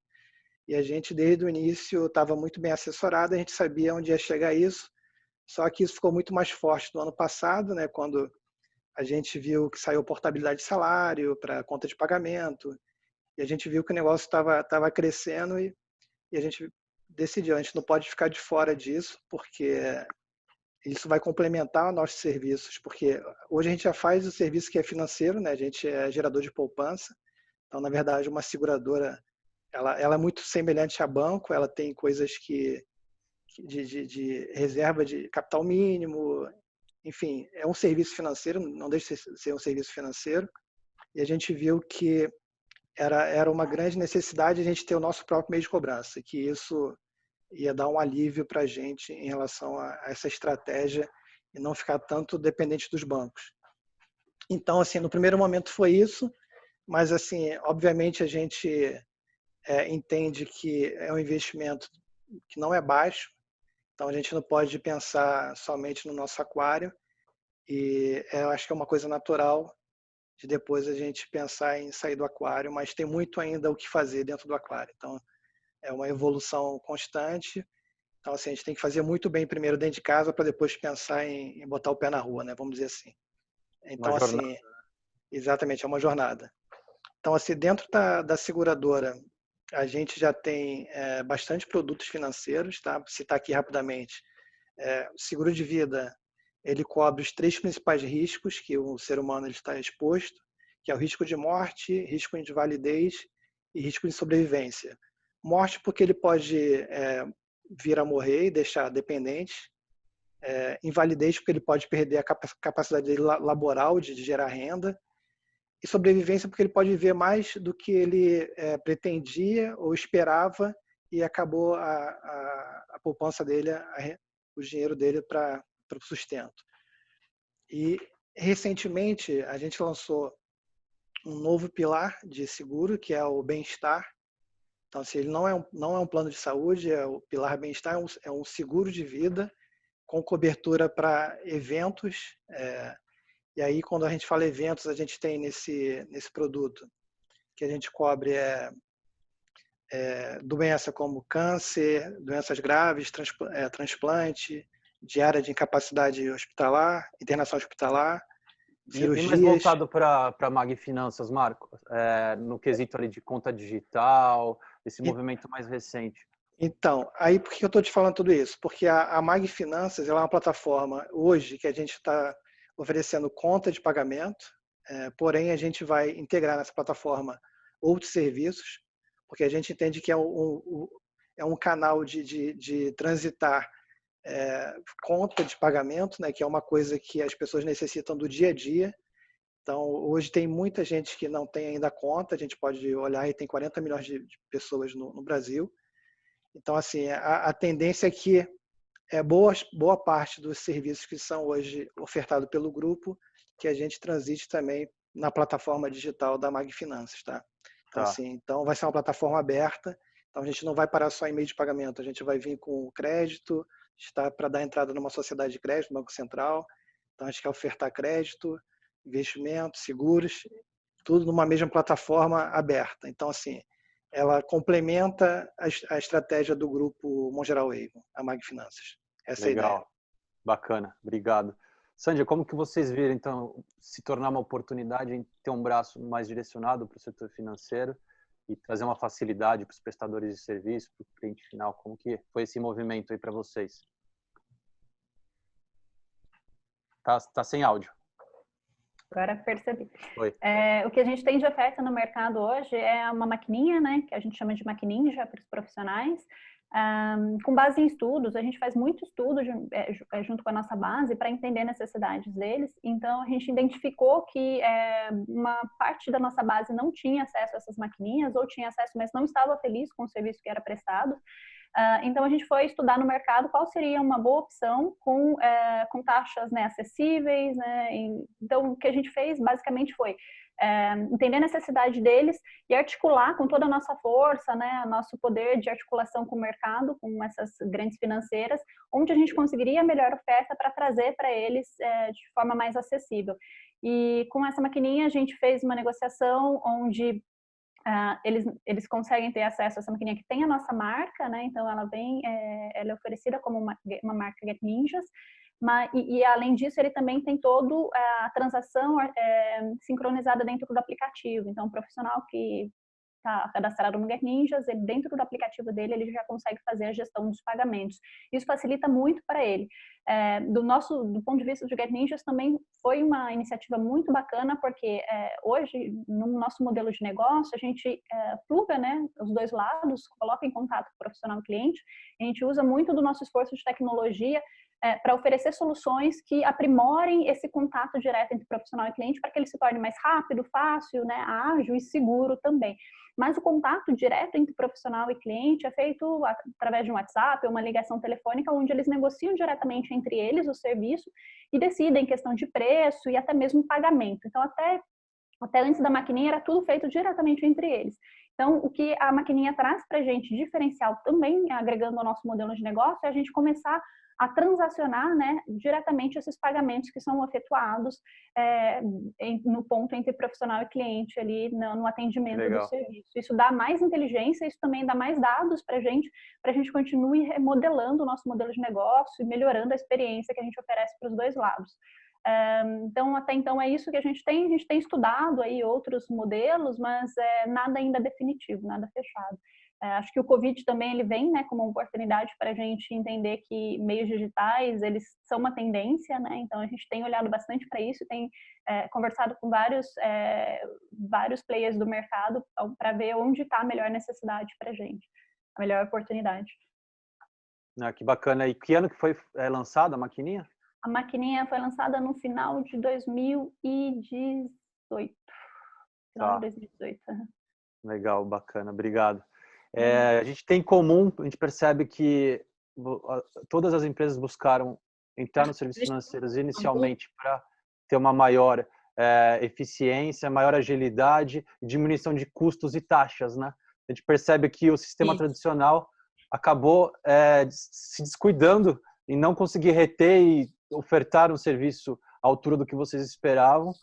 E a gente, desde o início, estava muito bem assessorado, a gente sabia onde ia chegar isso, só que isso ficou muito mais forte no ano passado, né, quando a gente viu que saiu portabilidade de salário para conta de pagamento, e a gente viu que o negócio estava crescendo e a gente decidiu, a gente não pode ficar de fora disso, porque isso vai complementar os nossos serviços, porque hoje a gente já faz o serviço que é financeiro, né? A gente é gerador de poupança, então, na verdade, uma seguradora, ela é muito semelhante a banco, ela tem coisas de reserva de capital mínimo, enfim, é um serviço financeiro, não deixa de ser um serviço financeiro, e a gente viu que era uma grande necessidade a gente ter o nosso próprio meio de cobrança, que isso ia dar um alívio para a gente em relação a essa estratégia e não ficar tanto dependente dos bancos. Então, assim, no primeiro momento foi isso, mas, assim, obviamente a gente entende que é um investimento que não é baixo, então a gente não pode pensar somente no nosso aquário e eu acho que é uma coisa natural de depois a gente pensar em sair do aquário, mas tem muito ainda o que fazer dentro do aquário. Então, é uma evolução constante. Então, assim, a gente tem que fazer muito bem primeiro dentro de casa para depois pensar em botar o pé na rua, né? Vamos dizer assim. Então, assim, exatamente, é uma jornada. Então, assim, dentro da seguradora, a gente já tem bastante produtos financeiros, tá? Vou citar aqui rapidamente. O seguro de vida, ele cobre os 3 principais riscos que o ser humano ele está exposto, que é o risco de morte, risco de invalidez e risco de sobrevivência. Morte porque ele pode vir a morrer e deixar dependente. Invalidez porque ele pode perder a capacidade dele laboral de gerar renda. E sobrevivência porque ele pode viver mais do que ele pretendia ou esperava e acabou a poupança dele, o dinheiro dele para o sustento. E recentemente a gente lançou um novo pilar de seguro, que é o bem-estar. Então, se ele não é um plano de saúde, o pilar bem-estar é um seguro de vida com cobertura para eventos. E aí, quando a gente fala eventos, a gente tem nesse produto que a gente cobre doença como câncer, doenças graves, transplante, diária de incapacidade hospitalar, internação hospitalar, cirurgias. E mais voltado para a Mag Finanças, Marco, no quesito ali de conta digital, esse movimento mais recente. Então, aí por que eu estou te falando tudo isso? Porque a Mag Finanças ela é uma plataforma hoje que a gente está oferecendo conta de pagamento, porém a gente vai integrar nessa plataforma outros serviços, porque a gente entende que é um canal de transitar conta de pagamento, né, que é uma coisa que as pessoas necessitam do dia a dia. Então, hoje tem muita gente que não tem ainda conta, a gente pode olhar e tem 40 milhões de pessoas no Brasil. Então, assim, a tendência é que boa parte dos serviços que são hoje ofertados pelo grupo, que a gente transite também na plataforma digital da Mag Finanças, tá? Então, assim, então vai ser uma plataforma aberta, então a gente não vai parar só em meio de pagamento, a gente vai vir com crédito, está para dar entrada numa sociedade de crédito, Banco Central, então a gente quer ofertar crédito, investimento, seguros, tudo numa mesma plataforma aberta. Então, assim, ela complementa a estratégia do grupo Mongeral Avon, a Mag Finanças. Essa Legal. é a ideia. Bacana, obrigado. Sandra, como que vocês viram, então, se tornar uma oportunidade em ter um braço mais direcionado para o setor financeiro e trazer uma facilidade para os prestadores de serviço, para o cliente final? Como que foi esse movimento aí para vocês? Tá sem áudio. Agora percebi. Oi. O que a gente tem de oferta no mercado hoje é uma maquininha, né, que a gente chama de maquininja para os profissionais. Com base em estudos, a gente faz muito estudo junto com a nossa base para entender necessidades deles. Então, a gente identificou que uma parte da nossa base não tinha acesso a essas maquininhas, ou tinha acesso, mas não estava feliz com o serviço que era prestado. Então, a gente foi estudar no mercado qual seria uma boa opção com taxas, né, acessíveis. Né? Então, o que a gente fez basicamente foi entender a necessidade deles e articular com toda a nossa força, né, nosso poder de articulação com o mercado, com essas grandes financeiras, onde a gente conseguiria a melhor oferta para trazer para eles de forma mais acessível. E com essa maquininha a gente fez uma negociação onde eles conseguem ter acesso a essa maquininha que tem a nossa marca, né? Então ela é oferecida como uma marca Get Ninjas, e além disso ele também tem toda a transação sincronizada dentro do aplicativo. Então o profissional que está cadastrado no Get Ninjas, dentro do aplicativo dele, ele já consegue fazer a gestão dos pagamentos. Isso facilita muito para ele. Do ponto de vista do Get Ninjas, também foi uma iniciativa muito bacana, porque hoje, no nosso modelo de negócio, a gente pluga, né, os dois lados, coloca em contato com o profissional e o cliente, a gente usa muito do nosso esforço de tecnologia para oferecer soluções que aprimorem esse contato direto entre profissional e cliente para que ele se torne mais rápido, fácil, né, ágil e seguro também. Mas o contato direto entre profissional e cliente é feito através de um WhatsApp ou uma ligação telefônica, onde eles negociam diretamente entre eles o serviço e decidem questão de preço e até mesmo pagamento. Então, até antes da maquininha era tudo feito diretamente entre eles. Então, o que a maquininha traz para a gente diferencial também, agregando ao nosso modelo de negócio, é a gente começar a transacionar, né, diretamente esses pagamentos que são efetuados no ponto entre profissional e cliente ali no atendimento do serviço. Isso dá mais inteligência, isso também dá mais dados para a gente continue remodelando o nosso modelo de negócio e melhorando a experiência que a gente oferece para os dois lados. Então, até então é isso que a gente tem estudado aí outros modelos, mas nada ainda definitivo, nada fechado. Acho que o Covid também ele vem, né, como uma oportunidade para a gente entender que meios digitais eles são uma tendência, né? Então a gente tem olhado bastante para isso, tem conversado com vários players do mercado para ver onde está a melhor necessidade para a gente, a melhor oportunidade. Que bacana. E que ano que foi lançada a maquininha? A maquininha foi lançada no final de 2018. Final de 2018. Legal, bacana. Obrigado. A gente tem em comum, a gente percebe que todas as empresas buscaram entrar nos serviços financeiros inicialmente para ter uma maior eficiência, maior agilidade, diminuição de custos e taxas, né? A gente percebe que o sistema tradicional acabou se descuidando em não conseguir reter e ofertar um serviço à altura do que vocês esperavam,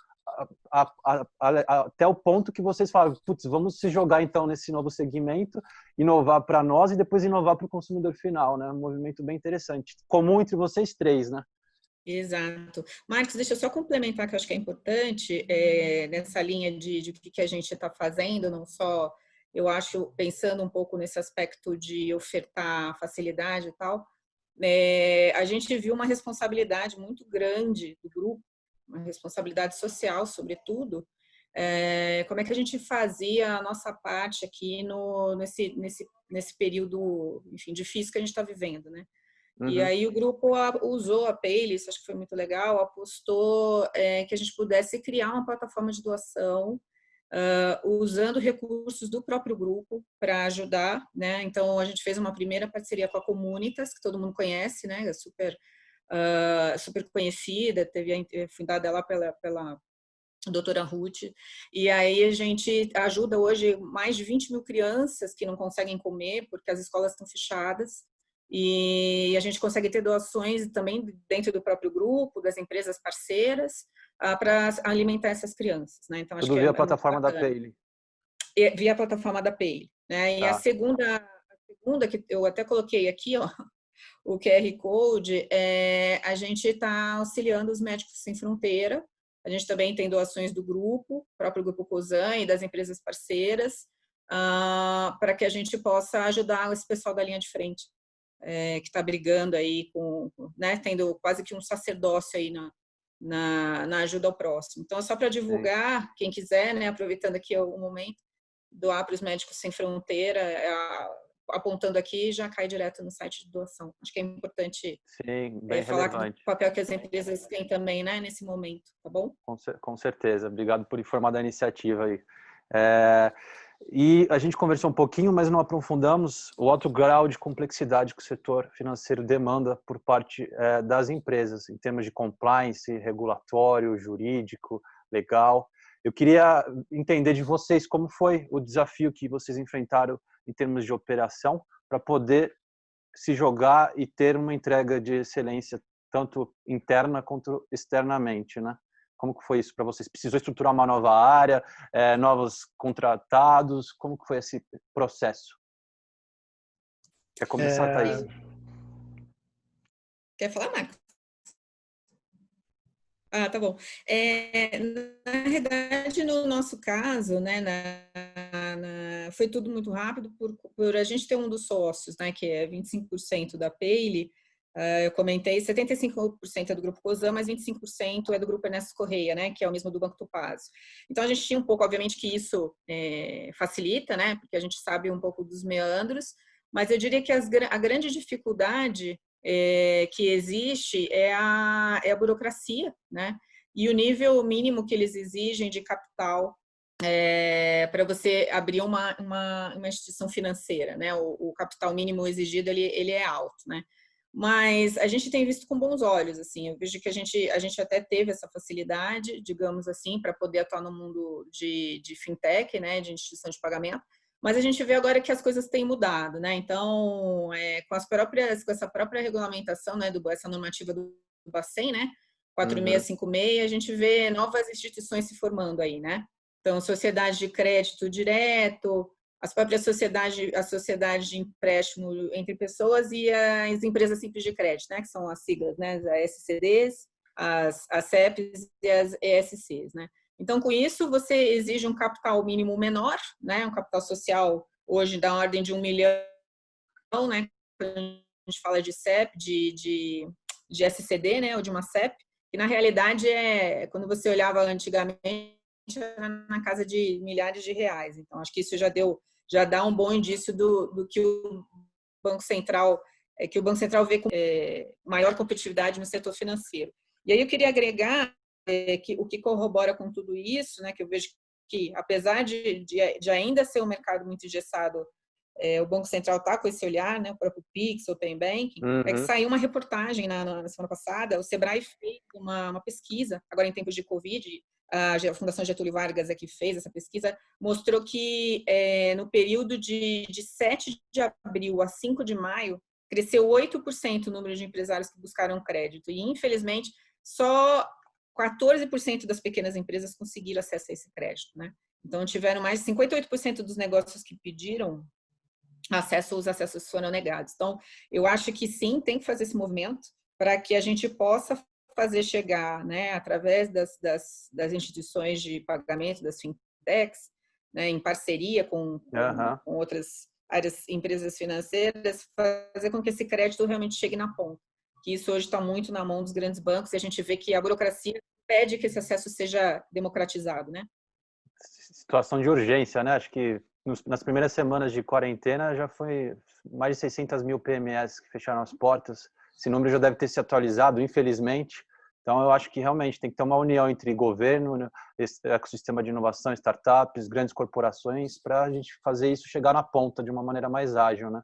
até o ponto que vocês falam, putz, vamos se jogar então nesse novo segmento, inovar para nós e depois inovar para o consumidor final, né? Um movimento bem interessante, comum entre vocês três, né? Exato. Marcos, deixa eu só complementar que eu acho que é importante nessa linha de o que a gente está fazendo, não só, eu acho, pensando um pouco nesse aspecto de ofertar facilidade e tal, a gente viu uma responsabilidade muito grande do grupo, uma responsabilidade social, sobretudo, como é que a gente fazia a nossa parte aqui nesse período, enfim, difícil que a gente está vivendo, né? Uhum. E aí o grupo usou a Payly, isso acho que foi muito legal, apostou que a gente pudesse criar uma plataforma de doação usando recursos do próprio grupo para ajudar, né? Então a gente fez uma primeira parceria com a Comunitas, que todo mundo conhece, né? É super conhecida, fundada lá pela doutora Ruth, e aí a gente ajuda hoje mais de 20 mil crianças que não conseguem comer porque as escolas estão fechadas, e a gente consegue ter doações também dentro do próprio grupo, das empresas parceiras, para alimentar essas crianças, né? Então, acho tudo via a plataforma da Payly. Via a plataforma da Payly, né? E a segunda que eu até coloquei aqui, ó, o QR Code, a gente está auxiliando os Médicos Sem Fronteira. A gente também tem doações do grupo, próprio Grupo COSAN e das empresas parceiras, para que a gente possa ajudar esse pessoal da linha de frente, que está brigando aí né, tendo quase que um sacerdócio aí na ajuda ao próximo. Então, é só para divulgar, quem quiser, né, aproveitando aqui o momento, doar para os Médicos Sem Fronteira, apontando aqui, já cai direto no site de doação. Acho que é importante falar do papel que as empresas têm também, né, nesse momento, tá bom? Com certeza. Obrigado por informar da iniciativa aí. E a gente conversou um pouquinho, mas não aprofundamos o alto grau de complexidade que o setor financeiro demanda por parte das empresas, em termos de compliance, regulatório, jurídico, legal. Eu queria entender de vocês como foi o desafio que vocês enfrentaram em termos de operação para poder se jogar e ter uma entrega de excelência tanto interna quanto externamente, né? Como que foi isso para vocês? Precisou estruturar uma nova área, novos contratados? Como que foi esse processo? Quer começar, Thaís? Quer falar, Marcos? Tá bom. Na realidade, no nosso caso, né, foi tudo muito rápido por a gente ter um dos sócios, né, que é 25% da Payly. Eu comentei, 75% é do Grupo COSAN, mas 25% é do Grupo Ernesto Correia, né, que é o mesmo do Banco Tupazio. Então, a gente tinha um pouco, obviamente, que isso facilita, né, porque a gente sabe um pouco dos meandros, mas eu diria que a grande dificuldade que existe é a burocracia, né? E o nível mínimo que eles exigem de capital para você abrir uma instituição financeira, né? O capital mínimo exigido ele é alto, né? Mas a gente tem visto com bons olhos, assim. Eu vejo que a gente até teve essa facilidade, digamos assim, para poder atuar no mundo de fintech, né? De instituição de pagamento. Mas a gente vê agora que as coisas têm mudado, né? Então, com essa própria regulamentação, né? Essa normativa do Bacen, né? 4656, a gente vê novas instituições se formando aí, né? Então, sociedade de crédito direto, as próprias sociedades de empréstimo entre pessoas e as empresas simples de crédito, né? Que são as siglas, né? As SCDs, as CEPs e as ESCs, né? Então, com isso, você exige um capital mínimo menor, né? Um capital social hoje da ordem de 1 milhão, né? Quando a gente fala de CEP, de SCD, né? Ou de uma CEP, que na realidade quando você olhava antigamente, era na casa de milhares de reais. Então, acho que isso já dá um bom indício do que o Banco Central vê com maior competitividade no setor financeiro. E aí eu queria agregar que o que corrobora com tudo isso, né, que eu vejo que, apesar de ainda ser um mercado muito engessado, o Banco Central está com esse olhar, né, o próprio Pix, o Open Banking, é que saiu uma reportagem na semana passada, o Sebrae fez uma pesquisa, agora em tempos de Covid, a Fundação Getúlio Vargas é que fez essa pesquisa, mostrou que no período de 7 de abril a 5 de maio, cresceu 8% o número de empresários que buscaram crédito. E, infelizmente, só 14% das pequenas empresas conseguiram acesso a esse crédito, né? Então, tiveram mais de 58% dos negócios que pediram os acessos foram negados. Então, eu acho que sim, tem que fazer esse movimento para que a gente possa fazer chegar, né, através das instituições de pagamento, das fintechs, né, em parceria com outras empresas financeiras, fazer com que esse crédito realmente chegue na ponta. Que isso hoje está muito na mão dos grandes bancos e a gente vê que a burocracia pede que esse acesso seja democratizado, né? Situação de urgência, né? Acho que nas primeiras semanas de quarentena já foi mais de 600 mil PMEs que fecharam as portas. Esse número já deve ter se atualizado, infelizmente. Então, eu acho que realmente tem que ter uma união entre governo, né, esse ecossistema de inovação, startups, grandes corporações, para a gente fazer isso chegar na ponta de uma maneira mais ágil, né?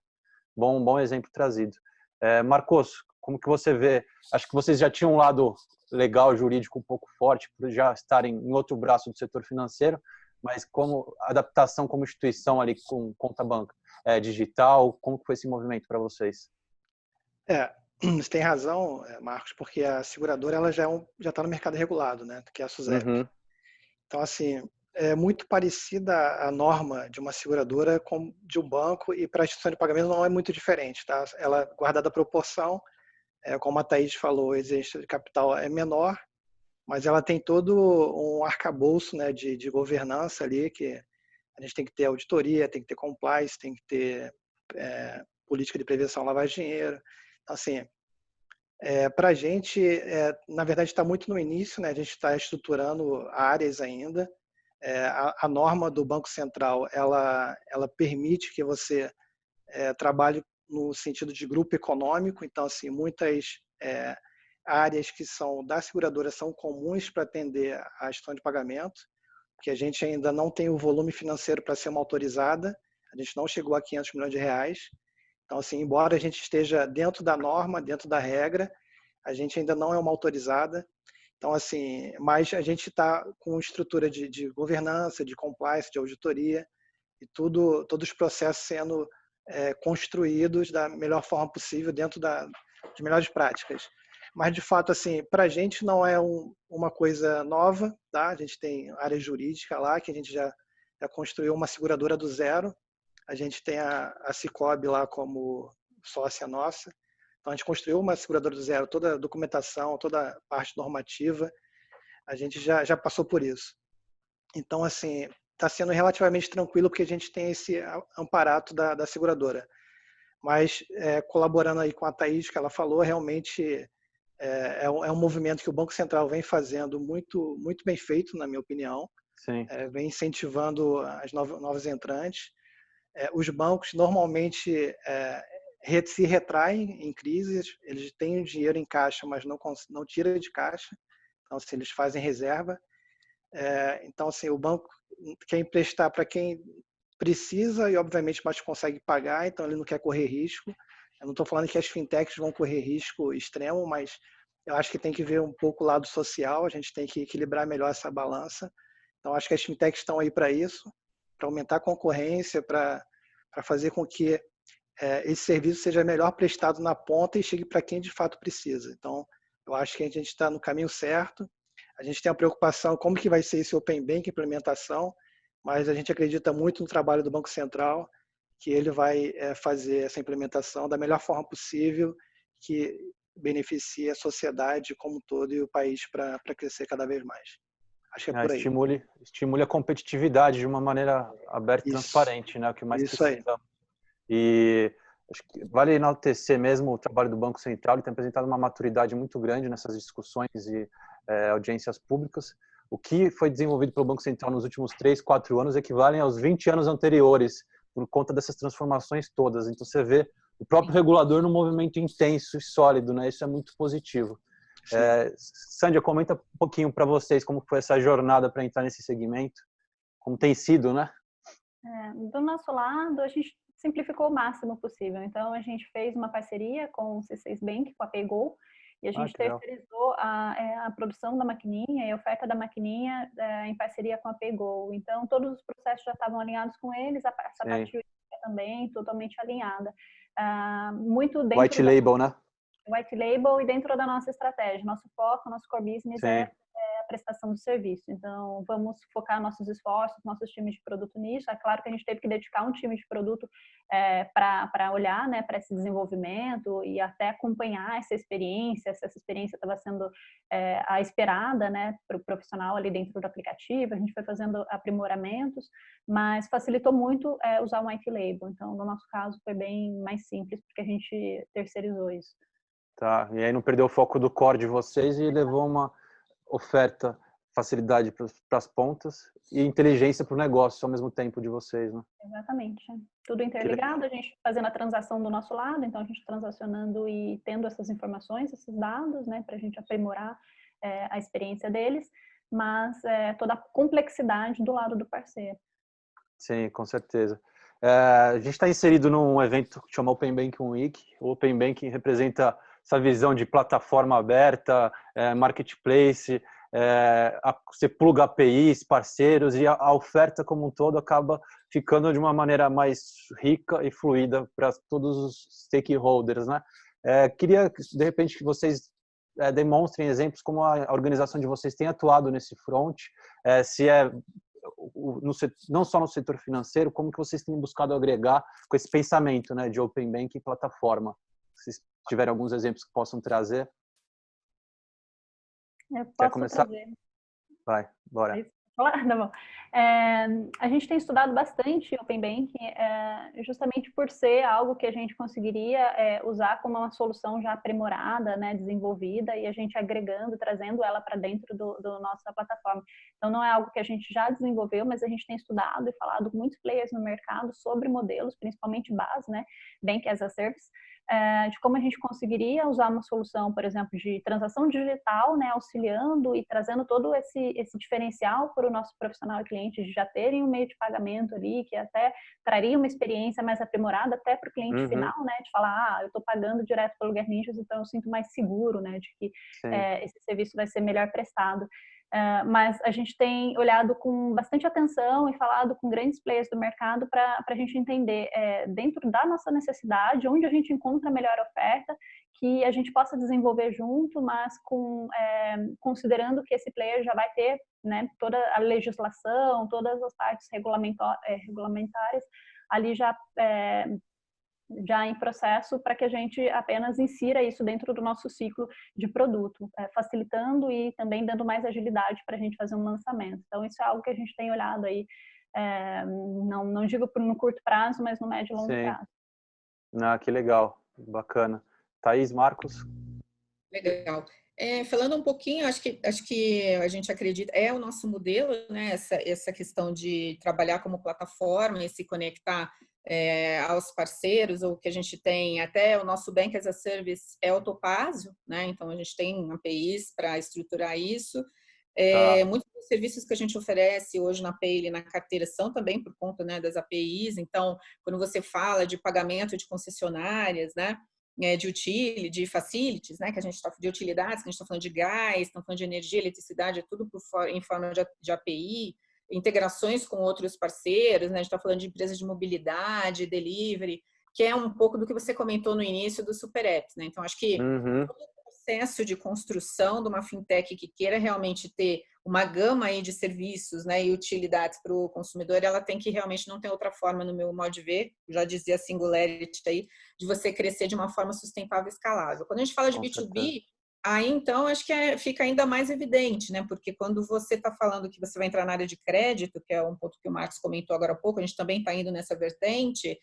Bom exemplo trazido. Marcos, como que você vê? Acho que vocês já tinham um lado legal, jurídico um pouco forte, por já estarem em outro braço do setor financeiro, mas como adaptação como instituição ali com conta banca digital, como que foi esse movimento para vocês? Você tem razão, Marcos, porque a seguradora ela já está no mercado regulado, né? Que é a SUSEP. Então, assim, é muito parecida a norma de uma seguradora com de um banco e para a instituição de pagamento não é muito diferente, tá? Ela guardada a proporção, como a Thaís falou, o exercício de capital é menor, mas ela tem todo um arcabouço, né, de governança ali, que a gente tem que ter auditoria, tem que ter compliance, tem que ter política de prevenção à lavagem de dinheiro. Então, assim, para a gente, na verdade, está muito no início, né? A gente está estruturando áreas ainda. A norma do Banco Central, ela permite que você trabalhe no sentido de grupo econômico. Então, assim, muitas áreas que são da seguradora são comuns para atender a gestão de pagamento, porque a gente ainda não tem o volume financeiro para ser uma autorizada. A gente não chegou a 500 milhões de reais. Então, assim, embora a gente esteja dentro da norma, dentro da regra, a gente ainda não é uma autorizada. Então, assim, mas a gente está com estrutura de governança, de compliance, de auditoria e todos os processos sendo construídos da melhor forma possível dentro de melhores práticas. Mas, de fato, assim, para a gente não é uma coisa nova, tá? A gente tem área jurídica lá, que a gente já construiu uma seguradora do zero. A gente tem a Cicobi lá como sócia nossa. Então, a gente construiu uma seguradora do zero, toda a documentação, toda a parte normativa, a gente já passou por isso. Então, assim, está sendo relativamente tranquilo porque a gente tem esse amparato da seguradora. Mas, colaborando aí com a Thaís, que ela falou, realmente é um movimento que o Banco Central vem fazendo muito, muito bem feito, na minha opinião. Sim. Vem incentivando as novas entrantes. Os bancos, normalmente, se retraem em crises, eles têm o dinheiro em caixa, mas não tira de caixa, então assim, eles fazem reserva. Então assim, o banco quer emprestar para quem precisa e obviamente mais consegue pagar, então ele não quer correr risco. Eu não estou falando que as fintechs vão correr risco extremo, mas eu acho que tem que ver um pouco o lado social, a gente tem que equilibrar melhor essa balança. Então acho que as fintechs estão aí para isso, para aumentar a concorrência, para fazer com que esse serviço seja melhor prestado na ponta e chegue para quem de fato precisa. Então eu acho que a gente está no caminho certo. A gente tem a preocupação como que vai ser esse Open Bank implementação, mas a gente acredita muito no trabalho do Banco Central, que ele vai fazer essa implementação da melhor forma possível, que beneficie a sociedade como um todo e o país para crescer cada vez mais. Acho que é por aí. Estimule a competitividade de uma maneira aberta e transparente, né? O que mais precisa. E acho que vale enaltecer mesmo o trabalho do Banco Central, ele tem apresentado uma maturidade muito grande nessas discussões e audiências públicas. O que foi desenvolvido pelo Banco Central nos últimos 3, 4 anos equivalem aos 20 anos anteriores, por conta dessas transformações todas. Então, você vê o próprio regulador num movimento intenso e sólido, né? Isso é muito positivo. Sandra, comenta um pouquinho para vocês como foi essa jornada para entrar nesse segmento, como tem sido, né? Do nosso lado, a gente simplificou o máximo possível. Então, a gente fez uma parceria com o C6 Bank, com a PayGo, e a gente terceirizou a produção da maquininha e a oferta da maquininha em parceria com a PayGo. Então, todos os processos já estavam alinhados com eles, essa parte também totalmente alinhada. Muito dentro White label, né? White label e dentro da nossa estratégia. Nosso foco, nosso core business é a prestação do serviço. Então, vamos focar nossos esforços, nossos times de produto nisso. É claro que a gente teve que dedicar um time de produto para olhar, né, para esse desenvolvimento e até acompanhar essa experiência, se essa experiência estava sendo a esperada, né, para o profissional ali dentro do aplicativo. A gente foi fazendo aprimoramentos, mas facilitou muito usar o white label. Então, no nosso caso, foi bem mais simples, porque a gente terceirizou isso. Tá, e aí não perdeu o foco do core de vocês e levou uma oferta, facilidade para as pontas e inteligência para o negócio ao mesmo tempo de vocês, né? Exatamente. Tudo interligado, a gente fazendo a transação do nosso lado, então a gente transacionando e tendo essas informações, esses dados, né, para a gente aprimorar a experiência deles, mas toda a complexidade do lado do parceiro. Sim, com certeza. A gente está inserido num evento que chama Open Banking Week. O Open Banking representa essa visão de plataforma aberta, marketplace, você pluga APIs, parceiros, e a oferta como um todo acaba ficando de uma maneira mais rica e fluida para todos os stakeholders, né? Queria, de repente, que vocês demonstrem exemplos como a organização de vocês tem atuado nesse front, se não só no setor financeiro, como que vocês têm buscado agregar com esse pensamento, né, de Open Banking e plataforma. Se tiverem alguns exemplos que possam trazer. Eu posso Quer começar? trazer. Vai, bora. Tá bom. A gente tem estudado bastante Open Banking, justamente por ser algo que a gente conseguiria usar como uma solução já aprimorada, né, desenvolvida, e a gente agregando, trazendo ela para dentro do nossa plataforma. Então, não é algo que a gente já desenvolveu, mas a gente tem estudado e falado com muitos players no mercado sobre modelos, principalmente BaaS, né, Bank as a Service, de como a gente conseguiria usar uma solução, por exemplo, de transação digital, né, auxiliando e trazendo todo esse diferencial para o nosso profissional e cliente de já terem um meio de pagamento ali, que até traria uma experiência mais aprimorada até para o cliente final, né, de falar, eu estou pagando direto pelo Guerninjas, então eu sinto mais seguro, né, de que esse serviço vai ser melhor prestado. Mas a gente tem olhado com bastante atenção e falado com grandes players do mercado para a gente entender dentro da nossa necessidade, onde a gente encontra a melhor oferta, que a gente possa desenvolver junto, mas considerando que esse player já vai ter, né, toda a legislação, todas as partes regulamentares ali já em processo, para que a gente apenas insira isso dentro do nosso ciclo de produto, facilitando e também dando mais agilidade para a gente fazer um lançamento. Então, isso é algo que a gente tem olhado aí, não digo no curto prazo, mas no médio e longo prazo. Que legal, bacana. Thaís, Marcos? Legal. Falando um pouquinho, acho que a gente acredita, o nosso modelo, né, essa questão de trabalhar como plataforma e se conectar aos parceiros, ou que a gente tem, até o nosso Bank as a Service é o Topázio, né? Então a gente tem APIs para estruturar isso. Muitos dos serviços que a gente oferece hoje na Payly, na carteira, são também por conta, né, das APIs. Então, quando você fala de pagamento de concessionárias, né, de facilities, né, que a gente está de utilidades, que a gente está falando de gás, estamos falando de energia, eletricidade, é tudo em forma de API, integrações com outros parceiros, né, a gente está falando de empresas de mobilidade, delivery, que é um pouco do que você comentou no início do Super Apps, né? Então, acho que processo de construção de uma fintech que queira realmente ter uma gama aí de serviços, né, e utilidades para o consumidor, ela tem que realmente, não tem outra forma, no meu modo de ver, já dizia a Singularity aí, de você crescer de uma forma sustentável e escalável. Quando a gente fala de B2B, aí então acho que fica ainda mais evidente, né, porque quando você está falando que você vai entrar na área de crédito, que é um ponto que o Marcos comentou agora há pouco, a gente também está indo nessa vertente.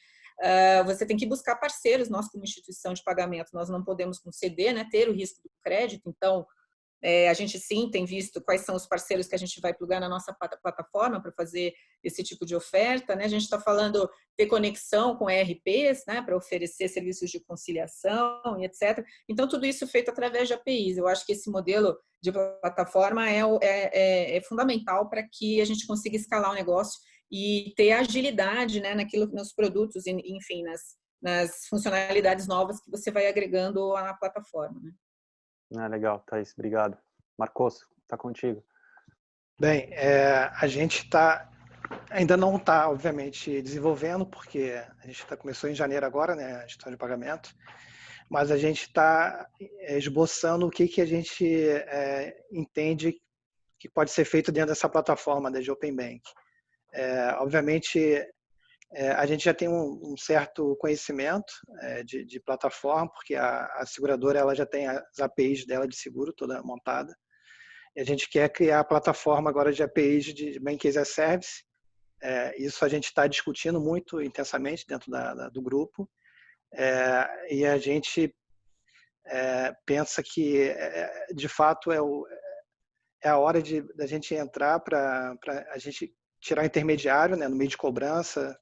Você tem que buscar parceiros. Nós, como instituição de pagamento, nós não podemos conceder, né, ter o risco do crédito. Então, a gente sim tem visto quais são os parceiros que a gente vai plugar na nossa plataforma para fazer esse tipo de oferta, né? A gente está falando de conexão com ERPs, né, para oferecer serviços de conciliação e etc. Então, tudo isso feito através de APIs. Eu acho que esse modelo de plataforma é fundamental para que a gente consiga escalar o negócio e ter agilidade, né, nos produtos, enfim, nas funcionalidades novas que você vai agregando à plataforma, né? Legal, Thaís, obrigado. Marcos, está contigo. Bem, a gente ainda não está, obviamente, desenvolvendo, porque a gente começou em janeiro agora, né, a gestão de pagamento, mas a gente está esboçando o que a gente entende que pode ser feito dentro dessa plataforma da Open Bank. Obviamente, a gente já tem um certo conhecimento de plataforma, porque a seguradora ela já tem as APIs dela de seguro toda montada. E a gente quer criar a plataforma agora de APIs de Bank as a Service. Isso a gente está discutindo muito intensamente dentro do grupo. E a gente pensa que, de fato, é a hora da gente entrar para a gente tirar o intermediário, né, no meio de cobrança,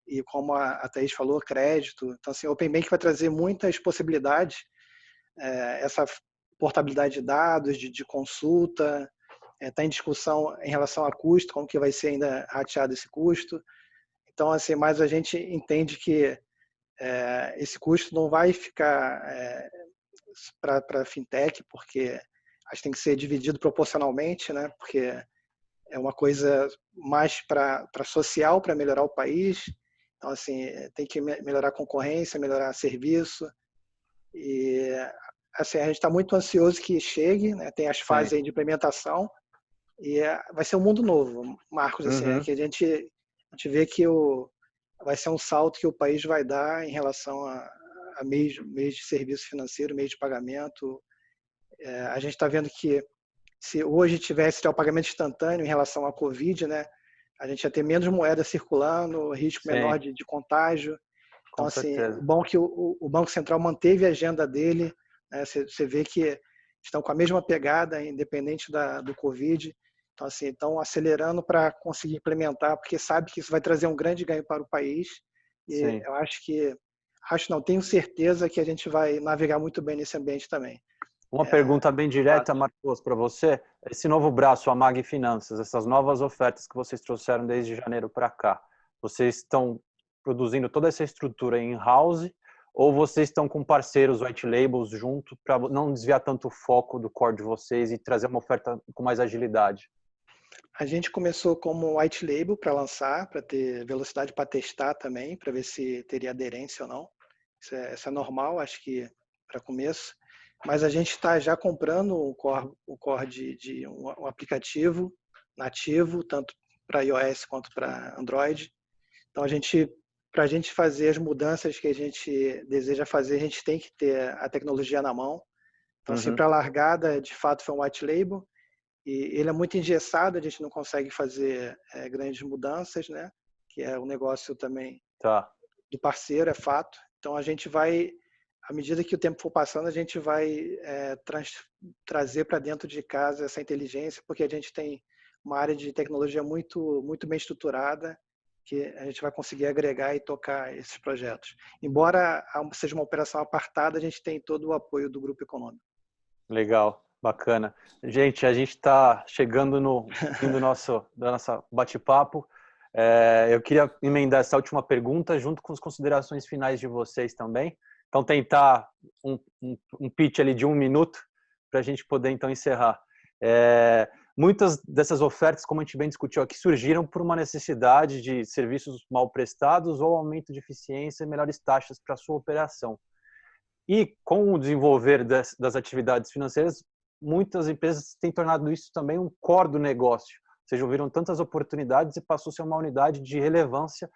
e como a Thaís falou, crédito. Então, assim, o Open Bank vai trazer muitas possibilidades, essa portabilidade de dados, de consulta, está em discussão em relação a custo, como que vai ser ainda rateado esse custo. Então, assim, mas a gente entende que esse custo não vai ficar para a fintech, porque acho que tem que ser dividido proporcionalmente, né? Porque é uma coisa mais para social, para melhorar o país. Então, assim, tem que melhorar a concorrência, melhorar serviço. E, assim, a gente está muito ansioso que chegue, né? Tem as fases aí de implementação. E vai ser um mundo novo, Marcos. Assim, que a gente vê que vai ser um salto que o país vai dar em relação a meios de serviço financeiro, meio de pagamento. A gente está vendo que se hoje tivesse o pagamento instantâneo em relação à Covid, né, a gente ia ter menos moeda circulando, risco menor de contágio. Então, assim, o bom que o Banco Central manteve a agenda dele, né, você vê que estão com a mesma pegada, independente do Covid. Então, assim, estão acelerando para conseguir implementar, porque sabe que isso vai trazer um grande ganho para o país. E eu tenho certeza que a gente vai navegar muito bem nesse ambiente também. Uma pergunta bem direta, Marcos, para você. Esse novo braço, a Mag Finanças, essas novas ofertas que vocês trouxeram desde janeiro para cá, vocês estão produzindo toda essa estrutura in-house ou vocês estão com parceiros white labels junto para não desviar tanto o foco do core de vocês e trazer uma oferta com mais agilidade? A gente começou como white label para lançar, para ter velocidade para testar também, para ver se teria aderência ou não. Isso é normal, acho que para começo. Mas a gente está já comprando o core de um aplicativo nativo, tanto para iOS quanto para Android. Então, para a gente fazer as mudanças que a gente deseja fazer, a gente tem que ter a tecnologia na mão. Então, assim, para a largada, de fato, foi um white label. E ele é muito engessado, a gente não consegue fazer grandes mudanças, né? Que é um negócio também do parceiro, é fato. Então, a gente vai... À medida que o tempo for passando, a gente vai trazer para dentro de casa essa inteligência, porque a gente tem uma área de tecnologia muito, muito bem estruturada, que a gente vai conseguir agregar e tocar esses projetos. Embora seja uma operação apartada, a gente tem todo o apoio do grupo econômico. Legal, bacana. Gente, a gente está chegando no fim do nosso bate-papo. Eu queria emendar essa última pergunta junto com as considerações finais de vocês também. Então, tentar um pitch ali de 1 minuto para a gente poder, então, encerrar. Muitas dessas ofertas, como a gente bem discutiu aqui, surgiram por uma necessidade de serviços mal prestados ou aumento de eficiência e melhores taxas para a sua operação. E com o desenvolver das atividades financeiras, muitas empresas têm tornado isso também um core do negócio. Ou seja, viram tantas oportunidades e passou a ser uma unidade de relevância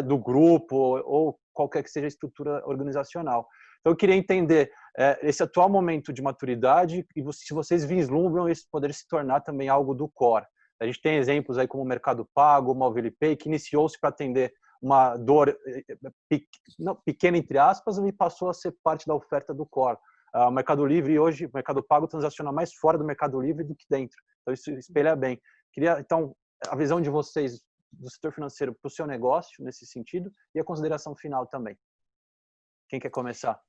do grupo ou qualquer que seja a estrutura organizacional. Então, eu queria entender esse atual momento de maturidade e se vocês vislumbram isso poder se tornar também algo do core. A gente tem exemplos aí como o Mercado Pago, o MobilePay, que iniciou-se para atender uma dor pequena, entre aspas, e passou a ser parte da oferta do core. O Mercado Livre hoje, o Mercado Pago transaciona mais fora do Mercado Livre do que dentro. Então, isso espelha bem. Queria, então, a visão de vocês do setor financeiro para o seu negócio, nesse sentido, e a consideração final também. Quem quer começar?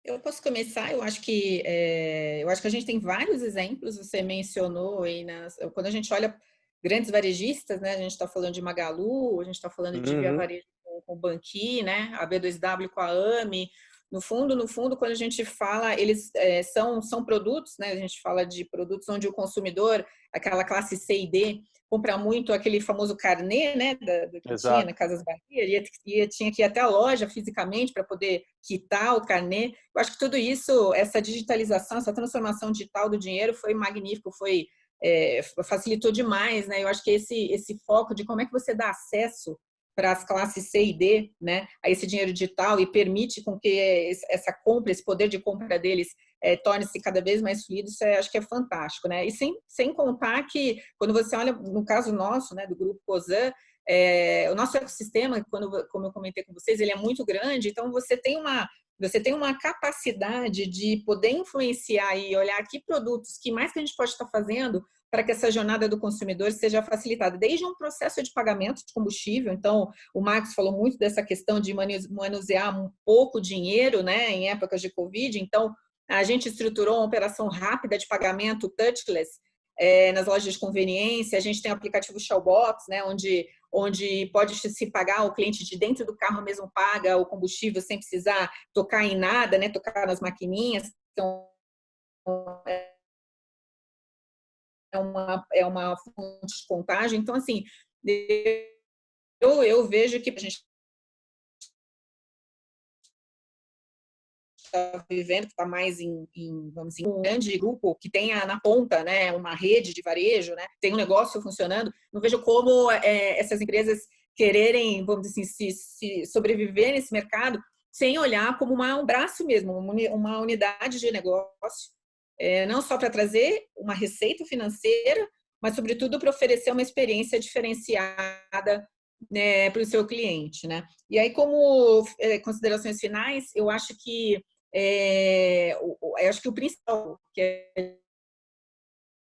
Eu posso começar. Eu acho que a gente tem vários exemplos. Você mencionou aí quando a gente olha grandes varejistas, né? A gente está falando de Magalu, a gente está falando de Via Varejo com o Banqui, né? A B2W com a AME. No fundo, quando a gente fala, eles são produtos, né? A gente fala de produtos onde o consumidor, aquela classe C e D, compra muito aquele famoso carnê, né, que tinha na Casas Bahia, tinha que ir até a loja fisicamente para poder quitar o carnê. Eu acho que tudo isso, essa digitalização, essa transformação digital do dinheiro foi magnífico, facilitou demais, né? Eu acho que esse foco de como é que você dá acesso para as classes C e D, né, a esse dinheiro digital e permite com que essa compra, esse poder de compra deles torne-se cada vez mais fluido, isso acho que é fantástico, né? E sem contar que, quando você olha, no caso nosso, né, do Grupo Cosan, o nosso ecossistema, como eu comentei com vocês, ele é muito grande, então você tem uma capacidade de poder influenciar e olhar que produtos, que mais que a gente pode estar fazendo para que essa jornada do consumidor seja facilitada, desde um processo de pagamento de combustível. Então, o Marcos falou muito dessa questão de manusear um pouco dinheiro, né, em épocas de Covid. Então, a gente estruturou uma operação rápida de pagamento touchless nas lojas de conveniência. A gente tem o aplicativo Shellbox, né, onde pode se pagar, o cliente de dentro do carro mesmo paga o combustível sem precisar tocar em nada, né, tocar nas maquininhas. Então, é uma fonte de contágio. Então, assim, eu vejo que a gente está vivendo, que está mais vamos dizer, um grande grupo que tenha na ponta, né, uma rede de varejo, né, tem um negócio funcionando. Não vejo como essas empresas quererem, vamos dizer assim, se sobreviver nesse mercado sem olhar como um braço mesmo, uma unidade de negócio, não só para trazer uma receita financeira, mas, sobretudo, para oferecer uma experiência diferenciada, né, para o seu cliente, né? E aí, como considerações finais, eu acho que o principal que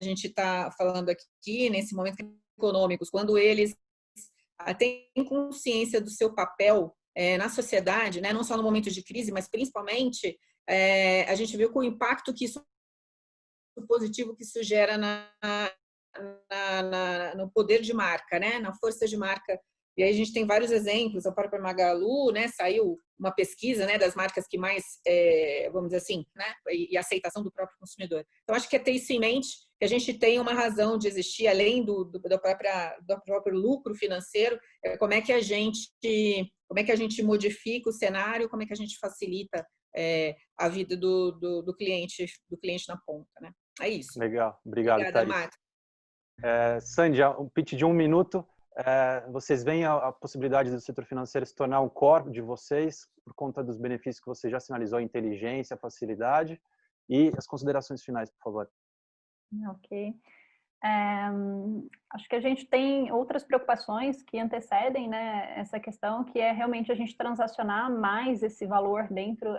a gente está falando aqui, nesse momento econômicos, quando eles têm consciência do seu papel na sociedade, né, não só no momento de crise, mas principalmente, a gente viu com o impacto que isso, o positivo que isso gera no poder de marca, né, na força de marca. E aí a gente tem vários exemplos. A própria Magalu, né, saiu uma pesquisa, né, das marcas que mais, vamos dizer assim, né, e a aceitação do próprio consumidor. Então, acho que é ter isso em mente, que a gente tem uma razão de existir, além do próprio lucro financeiro, como é que a gente modifica o cenário, como é que a gente facilita a vida do cliente na ponta, né? É isso. Legal, obrigado, Obrigada, Thaís. Marcos. Sandy, um pitch de 1 minuto. Vocês veem a possibilidade do setor financeiro se tornar um core de vocês por conta dos benefícios que você já sinalizou, a inteligência, a facilidade, e as considerações finais, por favor. Ok. Acho que a gente tem outras preocupações que antecedem, né, essa questão, que é realmente a gente transacionar mais esse valor dentro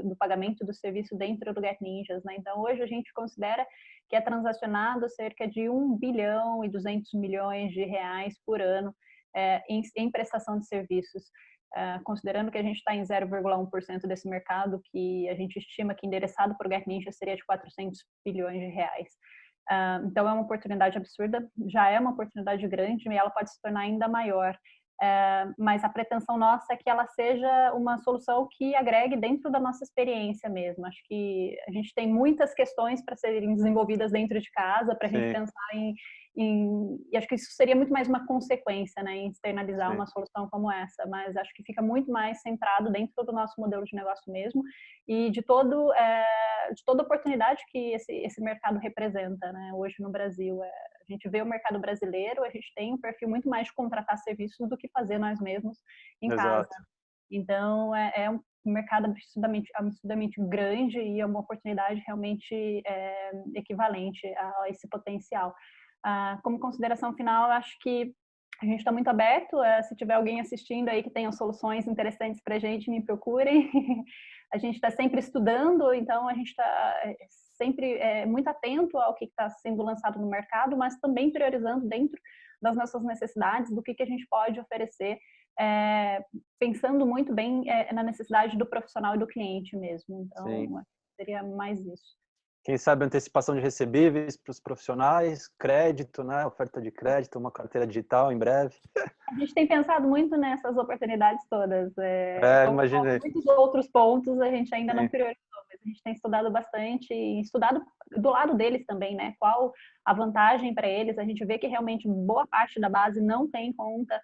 do pagamento do serviço dentro do GetNinjas, né? Então, hoje a gente considera que é transacionado cerca de 1 bilhão e 200 milhões de reais por ano em prestação de serviços. Considerando que a gente está em 0,1% desse mercado, que a gente estima que endereçado por GetNinja seria de 400 bilhões de reais. Então, é uma oportunidade absurda, já é uma oportunidade grande e ela pode se tornar ainda maior. Mas a pretensão nossa é que ela seja uma solução que agregue dentro da nossa experiência mesmo. Acho que a gente tem muitas questões para serem desenvolvidas dentro de casa, para a gente pensar e acho que isso seria muito mais uma consequência, né, em externalizar uma solução como essa, mas acho que fica muito mais centrado dentro do nosso modelo de negócio mesmo e de toda oportunidade que esse mercado representa, né, hoje no Brasil. A gente vê o mercado brasileiro, a gente tem um perfil muito mais de contratar serviços do que fazer nós mesmos em casa. Então, é um mercado absurdamente grande e é uma oportunidade realmente equivalente a esse potencial. Como consideração final, eu acho que a gente está muito aberto. Se tiver alguém assistindo aí que tenha soluções interessantes para a gente, me procurem. A gente está sempre estudando, então a gente está sempre muito atento ao que está sendo lançado no mercado, mas também priorizando dentro das nossas necessidades, do que a gente pode oferecer, pensando muito bem na necessidade do profissional e do cliente mesmo. Então, seria mais isso. Quem sabe antecipação de recebíveis para os profissionais, crédito, né? Oferta de crédito, uma carteira digital em breve. A gente tem pensado muito nessas oportunidades todas. Imaginei. Muitos outros pontos a gente ainda não priorizou, mas a gente tem estudado bastante e estudado do lado deles também, né? Qual a vantagem para eles? A gente vê que realmente boa parte da base não tem conta,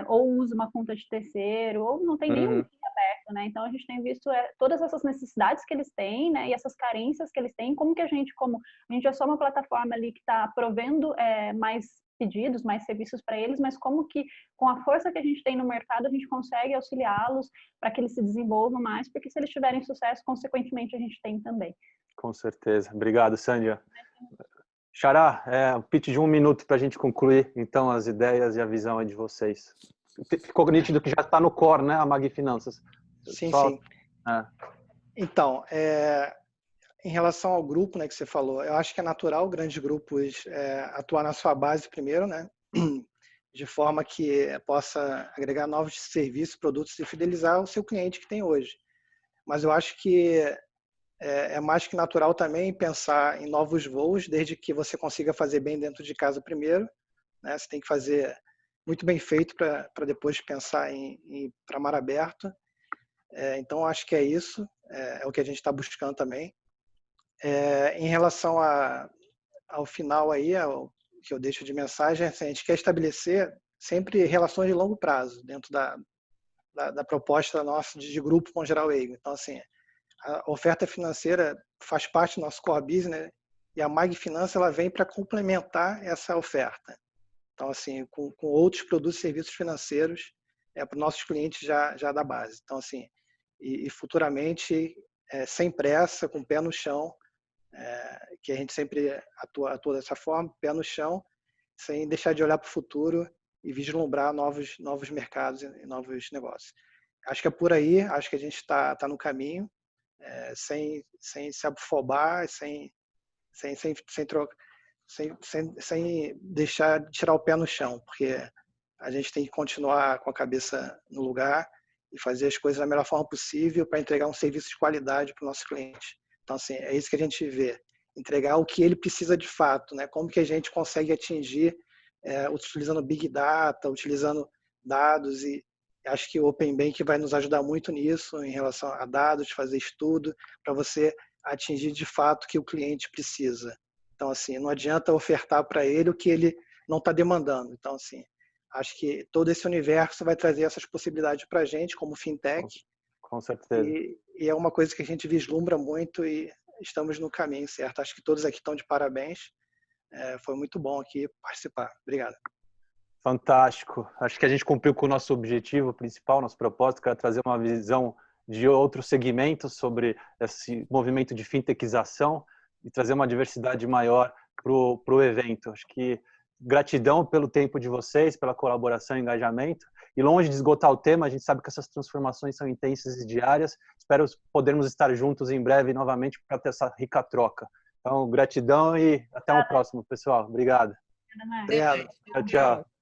ou usa uma conta de terceiro, ou não tem nenhum aberto, né? Então a gente tem visto todas essas necessidades que eles têm, né? E essas carências que eles têm, como a gente é só uma plataforma ali que está provendo mais pedidos, mais serviços para eles, mas como que com a força que a gente tem no mercado a gente consegue auxiliá-los para que eles se desenvolvam mais, porque se eles tiverem sucesso, consequentemente a gente tem também. Com certeza. Obrigado, Sandra. Xará, um pitch de 1 minuto para a gente concluir, então, as ideias e a visão de vocês. Ficou nítido que já está no core, né, a Mag Finanças. Sim. Então, em relação ao grupo, né, que você falou, eu acho que é natural grandes grupos atuar na sua base primeiro, né, de forma que possa agregar novos serviços, produtos e fidelizar o seu cliente que tem hoje. Mas eu acho que é mais que natural também pensar em novos voos, desde que você consiga fazer bem dentro de casa primeiro, né? Você tem que fazer muito bem feito para depois pensar em ir para mar aberto. Então, acho que é isso, é o que a gente está buscando também. Em relação ao final aí, que eu deixo de mensagem, assim, a gente quer estabelecer sempre relações de longo prazo dentro da proposta nossa de grupo com Geral Eigo. Então, assim, a oferta financeira faz parte do nosso core business, né? E a Mag Finanças ela vem para complementar essa oferta. Então, assim, com outros produtos e serviços financeiros para os nossos clientes já da base. Então, assim, e futuramente, sem pressa, com o pé no chão, que a gente sempre atua dessa forma, pé no chão, sem deixar de olhar para o futuro e vislumbrar novos mercados e novos negócios. Acho que é por aí, acho que a gente está no caminho, sem se afobar, sem deixar de tirar o pé no chão, porque a gente tem que continuar com a cabeça no lugar e fazer as coisas da melhor forma possível para entregar um serviço de qualidade para o nosso cliente. Então, assim, é isso que a gente vê, entregar o que ele precisa de fato, né? Como que a gente consegue atingir utilizando Big Data, utilizando dados, e acho que o Open Bank vai nos ajudar muito nisso, em relação a dados, fazer estudo, para você atingir de fato o que o cliente precisa. Então, assim, não adianta ofertar para ele o que ele não está demandando. Então, assim, acho que todo esse universo vai trazer essas possibilidades para a gente, como fintech. Com certeza. E é uma coisa que a gente vislumbra muito e estamos no caminho certo. Acho que todos aqui estão de parabéns. Foi muito bom aqui participar. Obrigado. Fantástico. Acho que a gente cumpriu com o nosso objetivo principal, nosso propósito, que era trazer uma visão de outros segmentos sobre esse movimento de fintechização e trazer uma diversidade maior para o evento. Acho que gratidão pelo tempo de vocês, pela colaboração e engajamento. E longe de esgotar o tema, a gente sabe que essas transformações são intensas e diárias. Espero podermos estar juntos em breve novamente para ter essa rica troca. Então, gratidão e até o próximo, pessoal. Obrigado. Obrigado. Tchau, tchau.